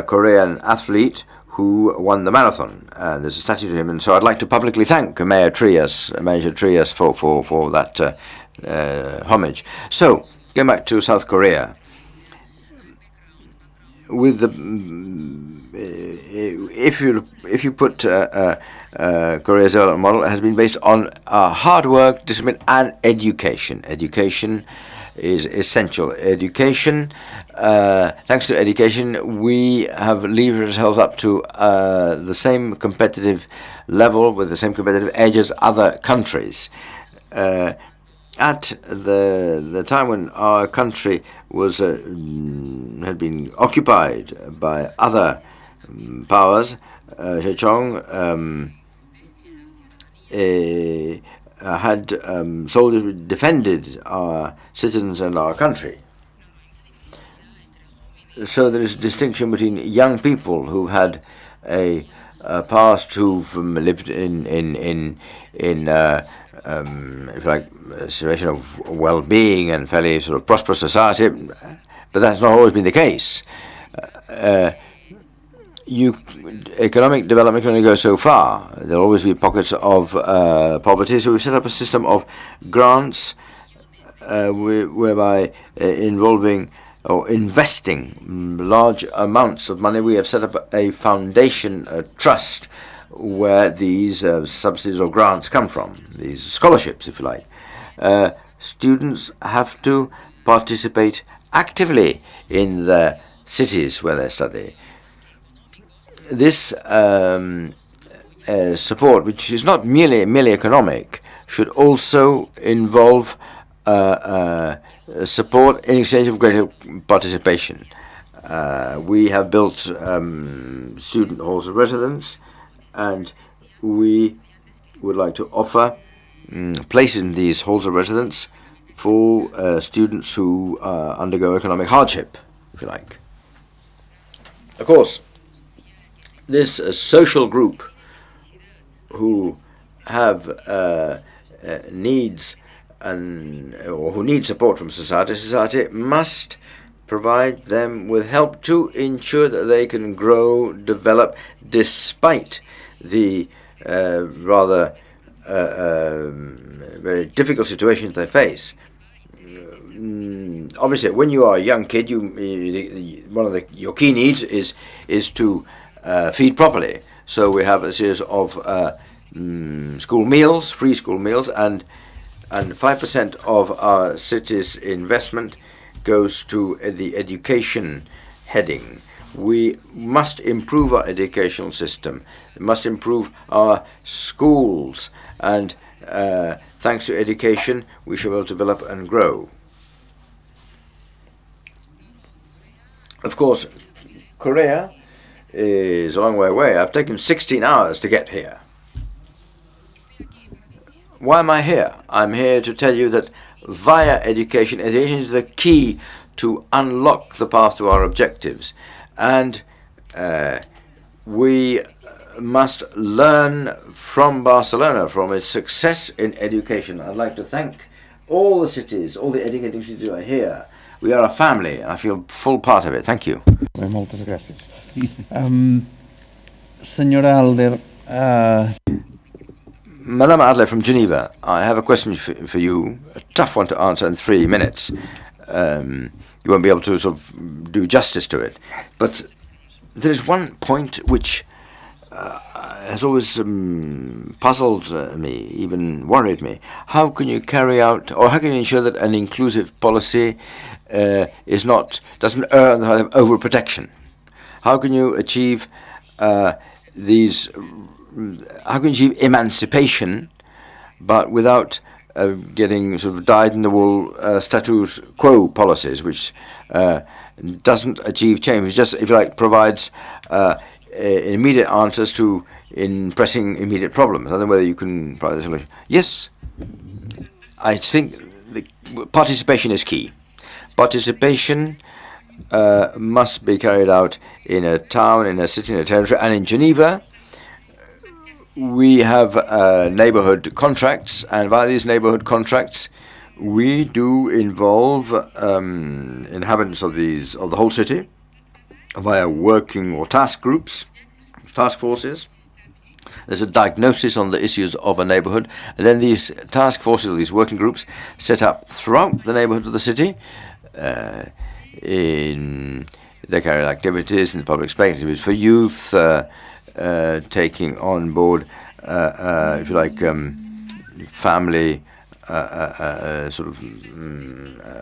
Korean athlete who won the marathon. There's a statue to him, and so I'd like to publicly thank Mayor Trias for that homage. So, going back to South Korea, with the if you put Korea's development model, it has been based on hard work, discipline, and education. Education is essential. Education, thanks to education, we have levered ourselves up to the same competitive level, with the same competitive edge as other countries. At the time when our country was had been occupied by other powers, Zhejiang had soldiers who defended our citizens and our country. So there is a distinction between young people who had a past, who've lived in if you like, a situation of well-being and fairly sort of prosperous society, but that's not always been the case. Economic development can only go so far. There will always be pockets of poverty, so we've set up a system of grants whereby involving or investing large amounts of money. We have set up a foundation, a trust, where these subsidies or grants come from, these scholarships, if you like. Students have to participate actively in the cities where they study. This support, which is not merely economic, should also involve support in exchange of greater participation. We have built student halls of residence, and we would like to offer places in these halls of residence for students who undergo economic hardship, if you like. Of course, this social group who have needs or who need support from society must provide them with help to ensure that they can grow, develop, despite the rather very difficult situations they face. Obviously, when you are a young kid, one of your key needs is to feed properly. So we have a series of school meals, free school meals, and 5% of our city's investment goes to the education heading. We must improve our educational system. We must improve our schools, and thanks to education, we shall be able to develop and grow. Of course, Korea is a long way away. I've taken 16 hours to get here. Why am I here? I'm here to tell you that via education is the key to unlock the path to our objectives. And we must learn from Barcelona, from its success in education. I'd like to thank all the cities, all the educating cities who are here. We are a family, and I feel full part of it. Thank you. Moltes gràcies. Senyora Alder, Madame Adler from Geneva, I have a question for you, a tough one to answer in 3 minutes. You won't be able to sort of do justice to it. But there is one point which has always puzzled me, even worried me. How can you carry out, or how can you ensure that an inclusive policy doesn't err on the side of overprotection? How can you achieve how can you achieve emancipation, but without getting sort of dyed-in-the-wool status quo policies, which doesn't achieve change, which just, if you like, provides immediate answers to pressing immediate problems? I don't know whether you can provide the solution. Yes, I think participation is key. Participation must be carried out in a town, in a city, in a territory, and in Geneva. We have neighborhood contracts, and via these neighborhood contracts, we do involve inhabitants of the whole city via working or task groups, task forces. There's a diagnosis on the issues of a neighborhood, and then these task forces or these working groups set up throughout the neighborhood of the city. They carry out activities in the public space, activities for youth, taking on board, if you like, family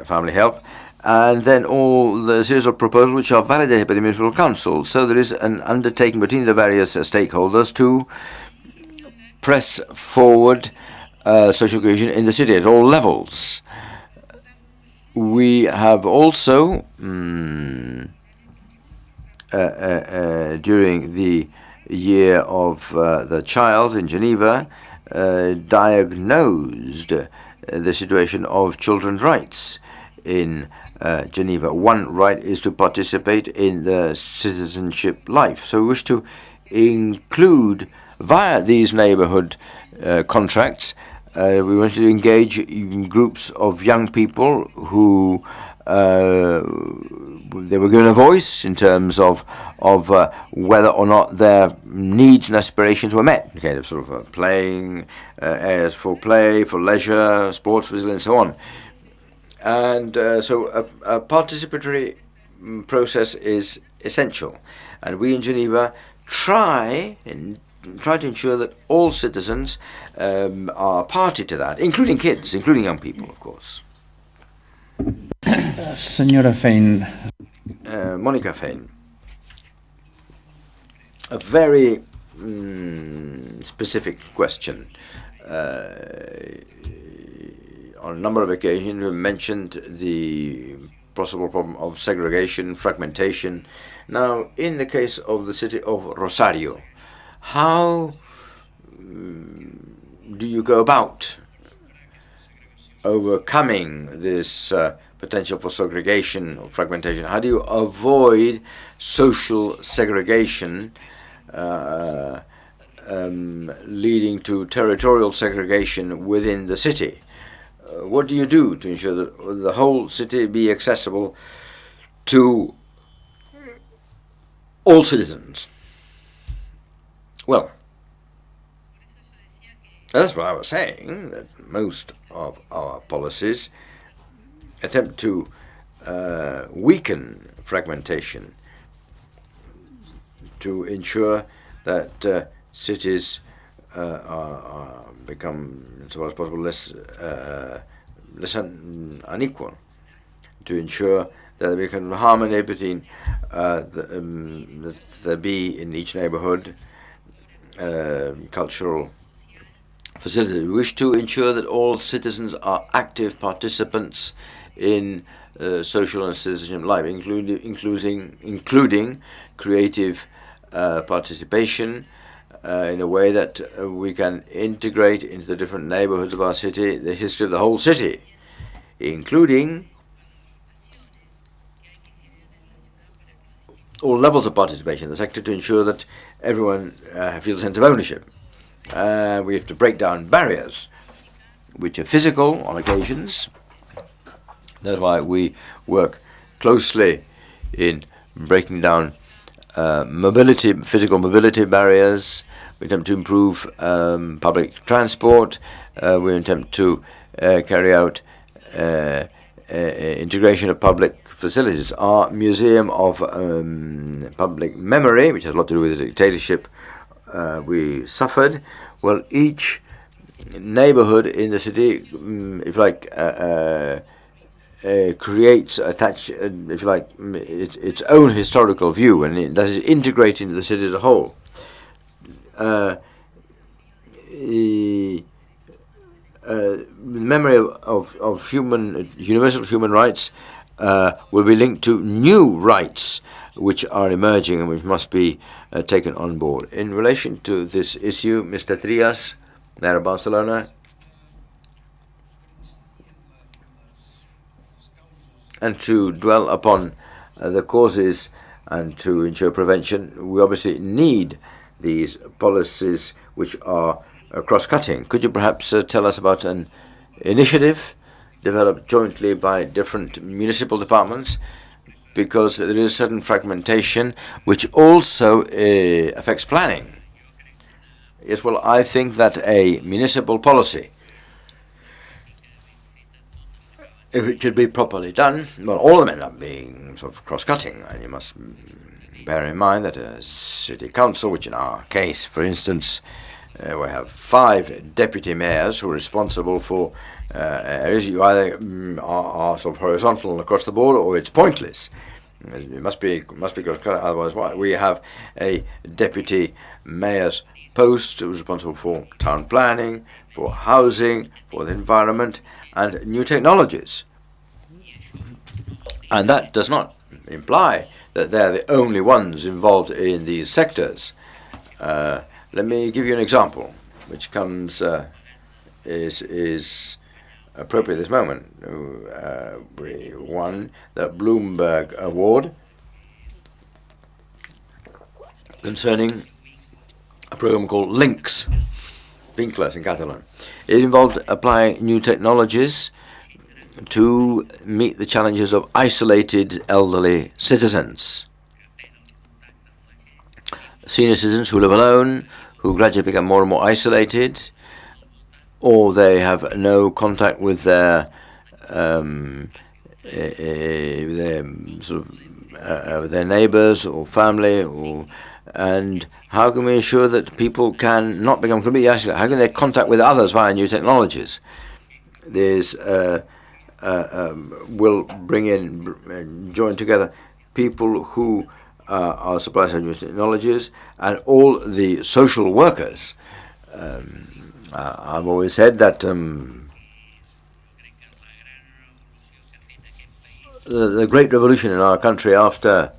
family help, and then all the series of proposals which are validated by the municipal council. So there is an undertaking between the various stakeholders to press forward social cohesion in the city at all levels. We have also, during the year of the child in Geneva, diagnosed the situation of children's rights in Geneva. One right is to participate in the citizenship life. So we wish to include, via these neighborhood contracts, we want to engage in groups of young people who they were given a voice in terms of whether or not their needs and aspirations were met. Okay, of sort of playing areas for play, for leisure, sports, physical, and so on. And so a participatory process is essential, and we in Geneva try to ensure that all citizens are party to that, including kids, including young people, of course. Senyora Fein. Monica Fein. A very specific question. On a number of occasions, we mentioned the possible problem of segregation, fragmentation. Now, in the case of the city of Rosario, how do you go about overcoming this potential for segregation or fragmentation? How do you avoid social segregation leading to territorial segregation within the city. What do you do to ensure that the whole city be accessible to all citizens? Well, that's what I was saying, that most of our policies attempt to weaken fragmentation to ensure that cities become, as far as possible, less unequal, to ensure that there becomes harmony between that there be in each neighborhood cultural facilities. We wish to ensure that all citizens are active participants in social and citizenship life, including creative participation in a way that we can integrate into the different neighborhoods of our city the history of the whole city, including all levels of participation in the sector, to ensure that everyone feels a sense of ownership. We have to break down barriers, which are physical on occasions. That's why we work closely in breaking down physical mobility barriers. We attempt to improve public transport. We attempt to carry out integration of public facilities. Our Museum of Public Memory, which has a lot to do with the dictatorship we suffered, well, each neighborhood in the city, if you like, creates, if you like, its own historical view, and that is integrated into the city as a whole. Memory of universal human rights will be linked to new rights which are emerging and which must be taken on board. In relation to this issue, Mr. Trias, Mayor of Barcelona, and to dwell upon the causes and to ensure prevention, we obviously need these policies which are cross-cutting. Could you perhaps tell us about an initiative developed jointly by different municipal departments? Because there is certain fragmentation which also affects planning. Yes, well, I think that a municipal policy, if it should be properly done, well, all of them end up being sort of cross-cutting, and you must bear in mind that a city council, which in our case, for instance, we have 5 deputy mayors who are responsible for areas. You either are sort of horizontal across the board, or it's pointless. It must be cross-cutting. Otherwise, why? We have a deputy mayor's post who's responsible for town planning, for housing, for the environment, and new technologies. And that does not imply that they're the only ones involved in these sectors. Let me give you an example, which comes is appropriate at this moment. We won the Bloomberg Award concerning a program called LINKS, Vincles in Catalan. It involved applying new technologies to meet the challenges of isolated elderly citizens. Senior citizens who live alone, who gradually become more and more isolated, or they have no contact with their neighbors or family, and how can we ensure that people can not become completely isolated? How can they contact with others via new technologies? There's will bring in, join together people who are suppliers of new technologies and all the social workers. I've always said that the great revolution in our country after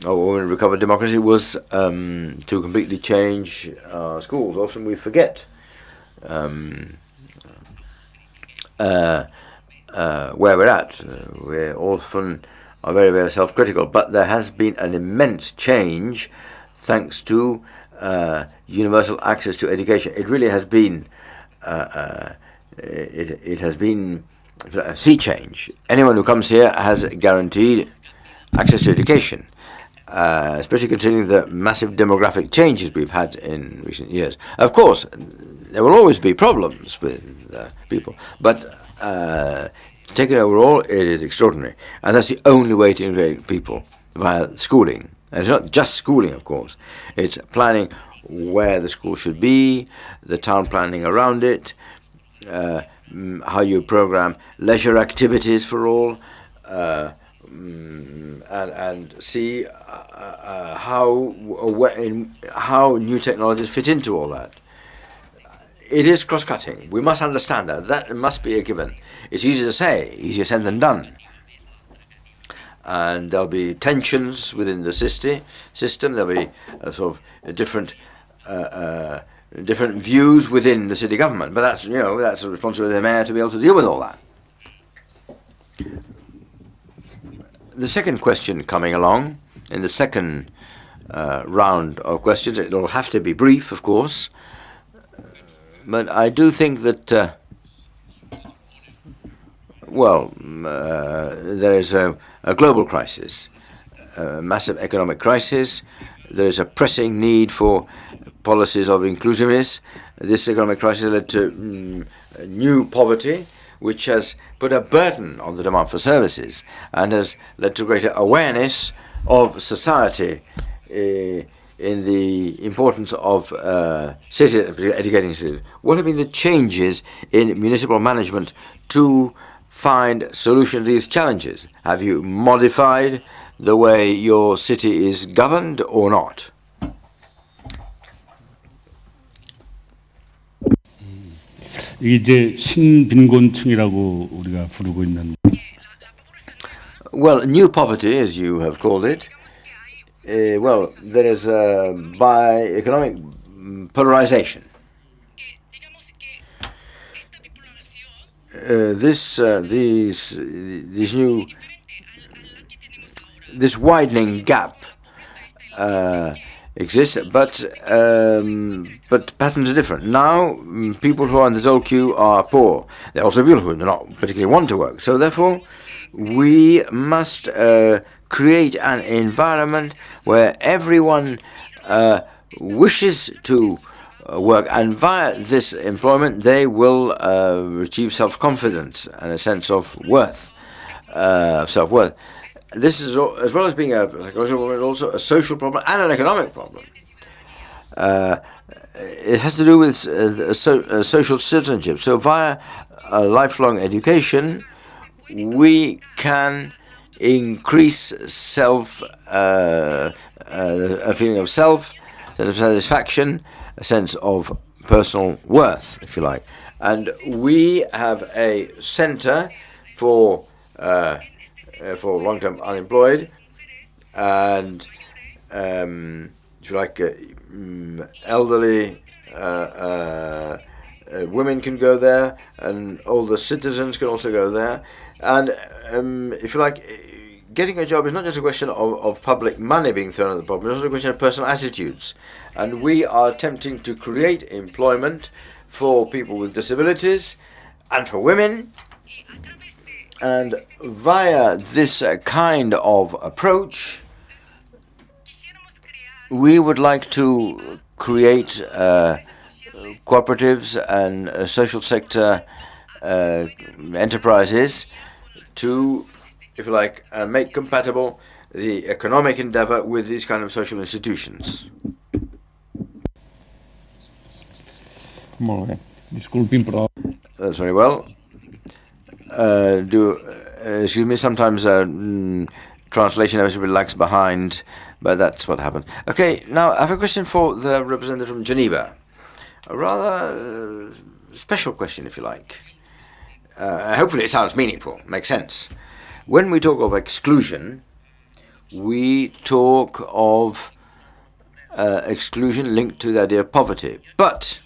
when we recovered democracy was to completely change our schools. Often we forget where we're at. We often are very, very self-critical, but there has been an immense change thanks to universal access to education. It really has been it has been a sea change. Anyone who comes here has guaranteed access to education, especially considering the massive demographic changes we've had in recent years. Of course, there will always be problems with people, but taken overall, it is extraordinary. And that's the only way to integrate people, via schooling. And it's not just schooling, of course. It's planning where the school should be, the town planning around it, how you program leisure activities for all, and see how new technologies fit into all that. It is cross-cutting. We must understand that. That must be a given. It's easy to say, easier said than done. And there'll be tensions within the system. There'll be sort of different views within the city government. But that's that's the responsibility of the mayor to be able to deal with all that. The second question coming along in the second round of questions. It'll have to be brief, of course. But I do think that, there is a global crisis, a massive economic crisis. There is a pressing need for policies of inclusiveness. This economic crisis led to new poverty, which has put a burden on the demand for services and has led to greater awareness of society in the importance of educating citizens. What have been the changes in municipal management to find solutions to these challenges? Have you modified the way your city is governed or not? 이제 신빈곤층이라고 우리가 부르고 있는. Well, new poverty, as you have called it. There is by economic polarization. This widening gap exists, but patterns are different. Now, people who are in the dole queue are poor. There are also people who do not particularly want to work. So therefore, we must create an environment where everyone wishes to work, and via this employment they will achieve self-confidence and a sense of worth, self-worth. This is, as well as being a psychological problem, also a social problem and an economic problem. It has to do with social citizenship. So via lifelong education, we can increase a feeling of self, sense of satisfaction, a sense of personal worth, if you like. And we have a center for long-term unemployed, and if you like, elderly women can go there, and older citizens can also go there. And if you like, getting a job is not just a question of public money being thrown at the problem, it's also a question of personal attitudes. And we are attempting to create employment for people with disabilities and for women. And via this kind of approach, we would like to create cooperatives and social sector enterprises to, if you like, make compatible the economic endeavor with these kind of social institutions. That's very well. Excuse me, sometimes translation everybody lags behind, but that's what happened. Okay, now I have a question for the representative from Geneva. A rather special question, if you like. Hopefully it sounds meaningful, makes sense. When we talk of exclusion, we talk of exclusion linked to the idea of poverty. But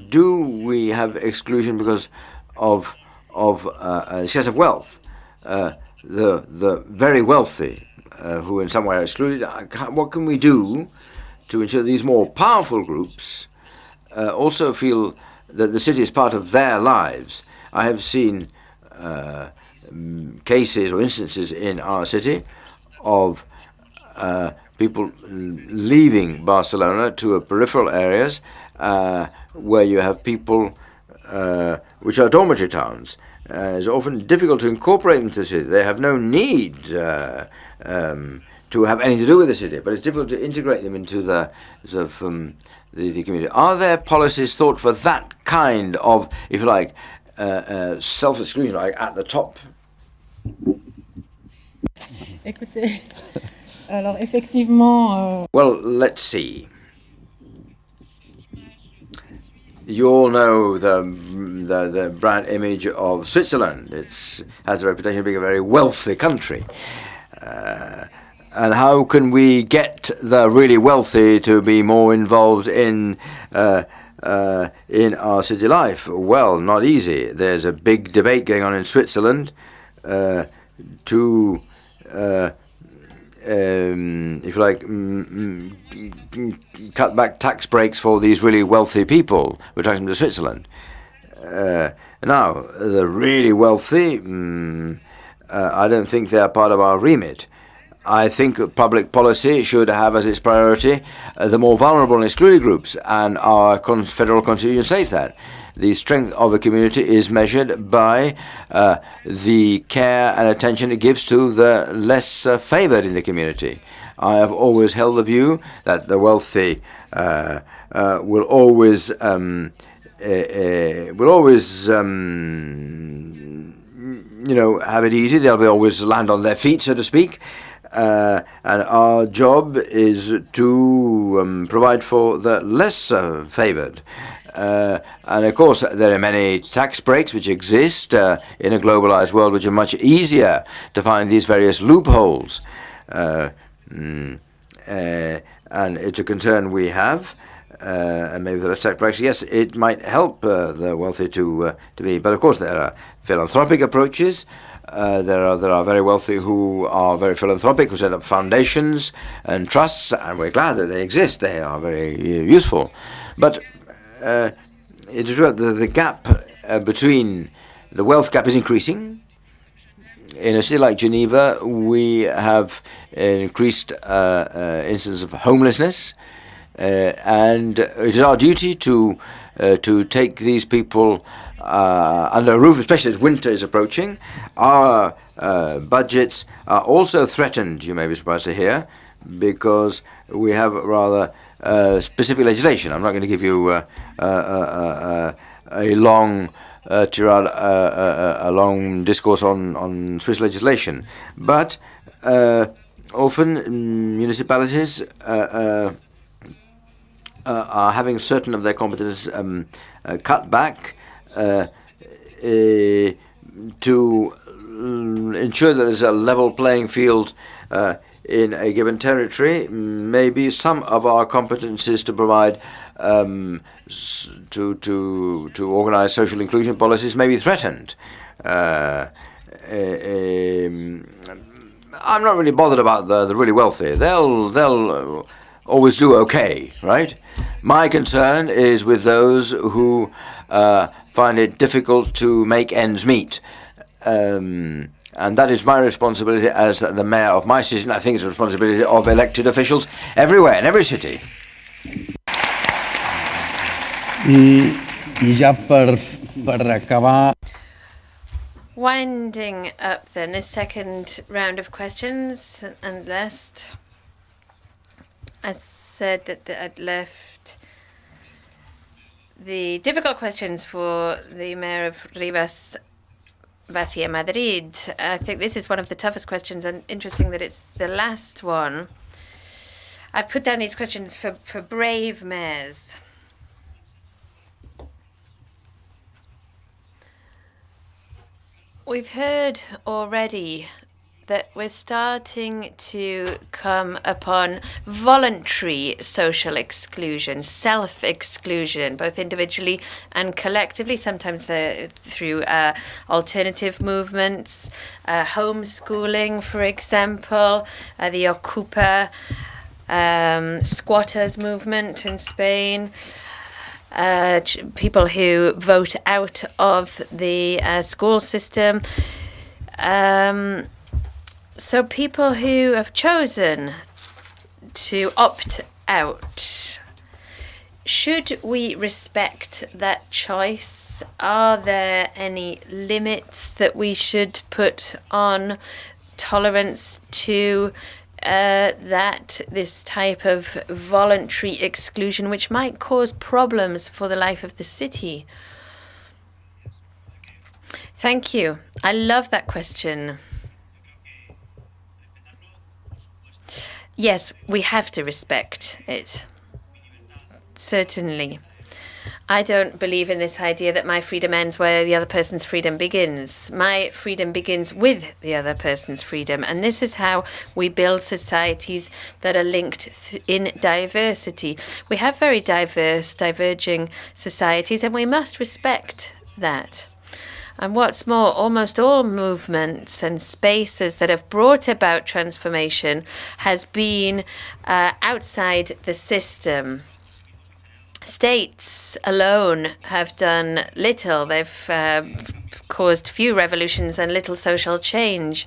do we have exclusion because of a sense of wealth? The very wealthy who in some way are excluded, what can we do to ensure these more powerful groups also feel that the city is part of their lives. I have seen cases or instances in our city of people leaving Barcelona to peripheral areas where you have people which are dormitory towns. It's often difficult to incorporate them to the city. They have no need to have anything to do with the city, but it's difficult to integrate them into the sort of the community. Are there policies thought for that kind of, if you like, self-exclusion, like at the top? Écoutez, alors effectivement. Well, let's see. You all know the brand image of Switzerland. It has a reputation of being a very wealthy country. And how can we get the really wealthy to be more involved in our city life? Well, not easy. There's a big debate going on in Switzerland to if you like, cut back tax breaks for these really wealthy people. We're taking them to Switzerland. Now, the really wealthy, I don't think they're part of our remit. I think public policy should have as its priority the more vulnerable and excluded groups, and our federal constitution states that. The strength of a community is measured by the care and attention it gives to the less favored in the community. I have always held the view that the wealthy will always have it easy. They'll always land on their feet, so to speak. And our job is to provide for the less favored. And of course, there are many tax breaks which exist in a globalized world, which are much easier to find these various loopholes. And it's a concern we have. And maybe the tax breaks, yes, it might help the wealthy to be. But of course, there are philanthropic approaches. There are very wealthy who are very philanthropic, who set up foundations and trusts, and we're glad that they exist. They are very useful. But it is true that the gap between the wealth gap is increasing. In a city like Geneva, we have an increased instance of homelessness, and it is our duty to take these people under a roof, especially as winter is approaching. Our budgets are also threatened, you may be surprised to hear, because we have rather specific legislation. I'm not going to give you a long tirade, a long discourse on Swiss legislation, but often municipalities are having certain of their competences cut back to ensure that there's a level playing field in a given territory. Maybe some of our competencies to provide to organize social inclusion policies may be threatened. I'm not really bothered about the really wealthy. They'll always do okay, right? My concern is with those who find it difficult to make ends meet. And that is my responsibility as the mayor of my city, and I think it's the responsibility of elected officials everywhere, in every city. I ja per acabar... Winding up then this second round of questions and last, I said that I'd left the difficult questions for the mayor of Rivas Vacia Madrid. I think this is one of the toughest questions, and interesting that it's the last one. I've put down these questions for brave mayors. We've heard already that we're starting to come upon voluntary social exclusion, self-exclusion, both individually and collectively, sometimes through alternative movements, homeschooling, for example, the Ocupa squatters movement in Spain, people who vote out of the school system. So people who have chosen to opt out. Should we respect that choice? Are there any limits that we should put on tolerance to this type of voluntary exclusion, which might cause problems for the life of the city? Thank you. I love that question. Yes, we have to respect it. Certainly. I don't believe in this idea that my freedom ends where the other person's freedom begins. My freedom begins with the other person's freedom. And this is how we build societies that are linked in diversity. We have very diverse, diverging societies, and we must respect that. And what's more, almost all movements and spaces that have brought about transformation has been outside the system. States alone have done little. They've caused few revolutions and little social change.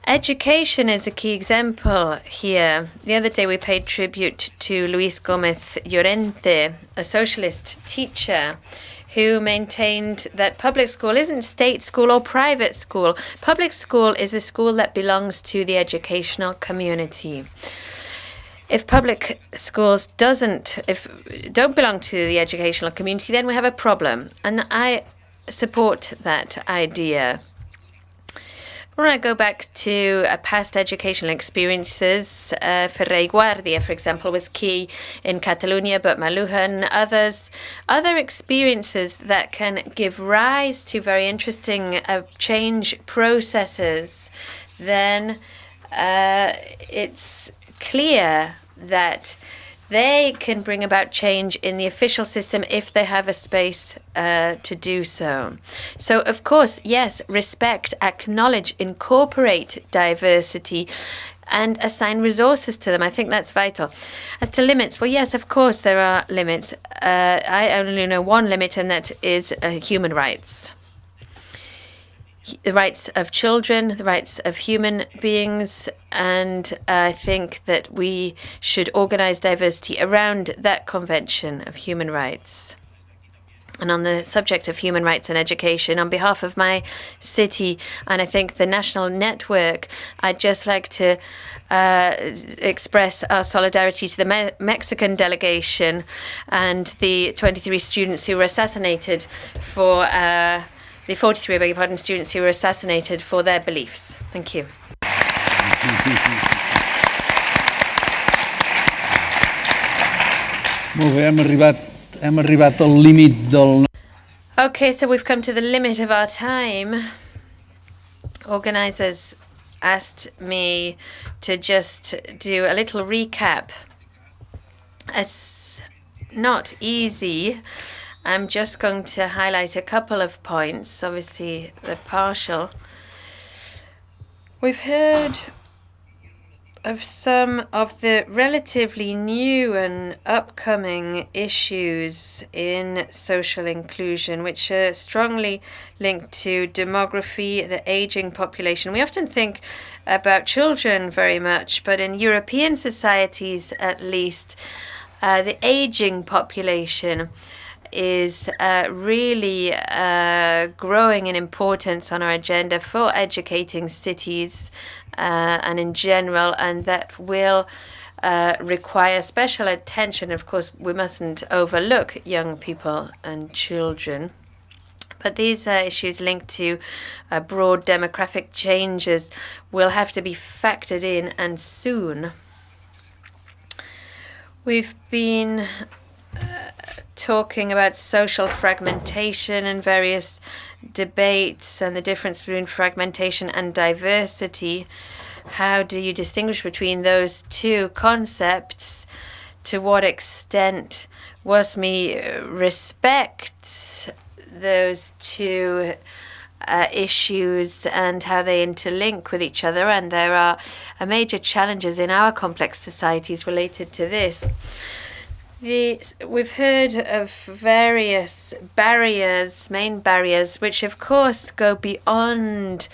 Education is a key example here. The other day we paid tribute to Luis Gómez Llorente, a socialist teacher who maintained that public school isn't state school or private school. Public school is a school that belongs to the educational community. If public schools don't belong to the educational community, then we have a problem. And I support that idea. When I go back to past educational experiences, Ferrer i Guàrdia, for example, was key in Catalonia, but Maluja and other experiences that can give rise to very interesting change processes, then it's clear that they can bring about change in the official system if they have a space to do so. So, of course, yes, respect, acknowledge, incorporate diversity, and assign resources to them. I think that's vital. As to limits, well, yes, of course, there are limits. I only know one limit, and that is human rights. The rights of children, the rights of human beings, and I think that we should organize diversity around that Convention of Human Rights. And on the subject of human rights and education, on behalf of my city, and I think the national network, I'd just like to express our solidarity to the Mexican delegation and the 23 students who were assassinated for the 43, I beg your pardon, students who were assassinated for their beliefs. Thank you. Molt bé, hem arribat al límit del... Okay, so we've come to the limit of our time. Organizers asked me to just do a little recap. It's not easy. I'm just going to highlight a couple of points. Obviously, they're partial. We've heard of some of the relatively new and upcoming issues in social inclusion, which are strongly linked to demography, the aging population. We often think about children very much, but in European societies at least, the aging population is really growing in importance on our agenda for educating cities and in general, and that will require special attention. Of course, we mustn't overlook young people and children. But these issues linked to broad demographic changes will have to be factored in, and soon. We've been talking about social fragmentation and various debates and the difference between fragmentation and diversity. How do you distinguish between those two concepts? To what extent WASMI respect those two issues and how they interlink with each other, and there are major challenges in our complex societies related to this. We've heard of various barriers, main barriers, which of course go beyond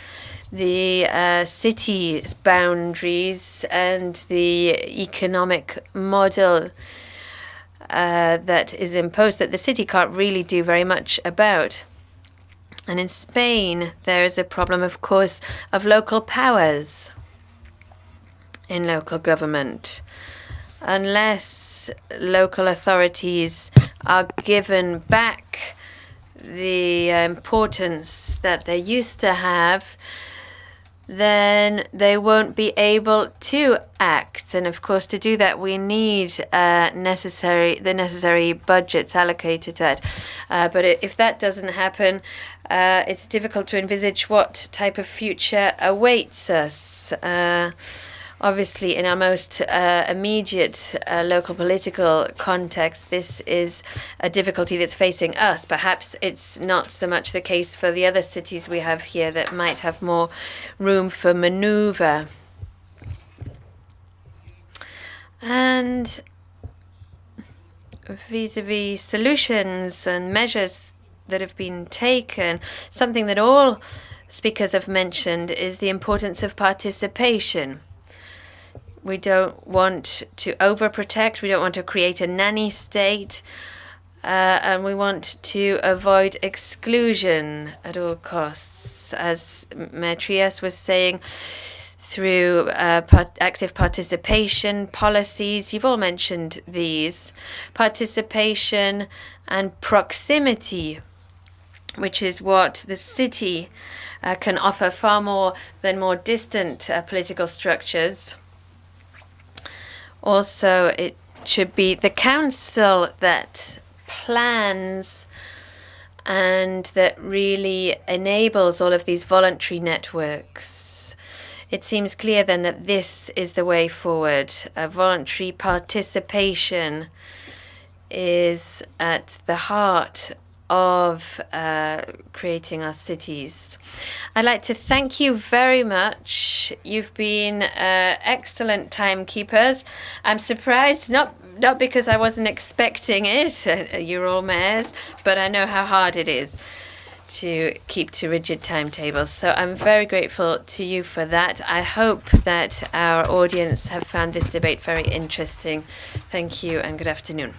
the city's boundaries and the economic model that is imposed that the city can't really do very much about. And in Spain, there is a problem, of course, of local powers in local government. Unless local authorities are given back the importance that they used to have, then they won't be able to act. And of course, to do that, we need the necessary budgets allocated to that. But if that doesn't happen, it's difficult to envisage what type of future awaits us. Obviously, in our most immediate local political context, this is a difficulty that's facing us. Perhaps it's not so much the case for the other cities we have here that might have more room for maneuver. And vis-a-vis solutions and measures that have been taken, something that all speakers have mentioned is the importance of participation. We don't want to overprotect. We don't want to create a nanny state. And we want to avoid exclusion at all costs. As Mayor Trias was saying, through active participation policies, you've all mentioned these. Participation and proximity, which is what the city can offer far more than more distant political structures. Also, it should be the council that plans and that really enables all of these voluntary networks. It seems clear then that this is the way forward. Voluntary participation is at the heart of creating our cities. I'd like to thank you very much. You've been excellent timekeepers. I'm surprised, not because I wasn't expecting it, you're all mayors, but I know how hard it is to keep to rigid timetables. So I'm very grateful to you for that. I hope that our audience have found this debate very interesting. Thank you and good afternoon.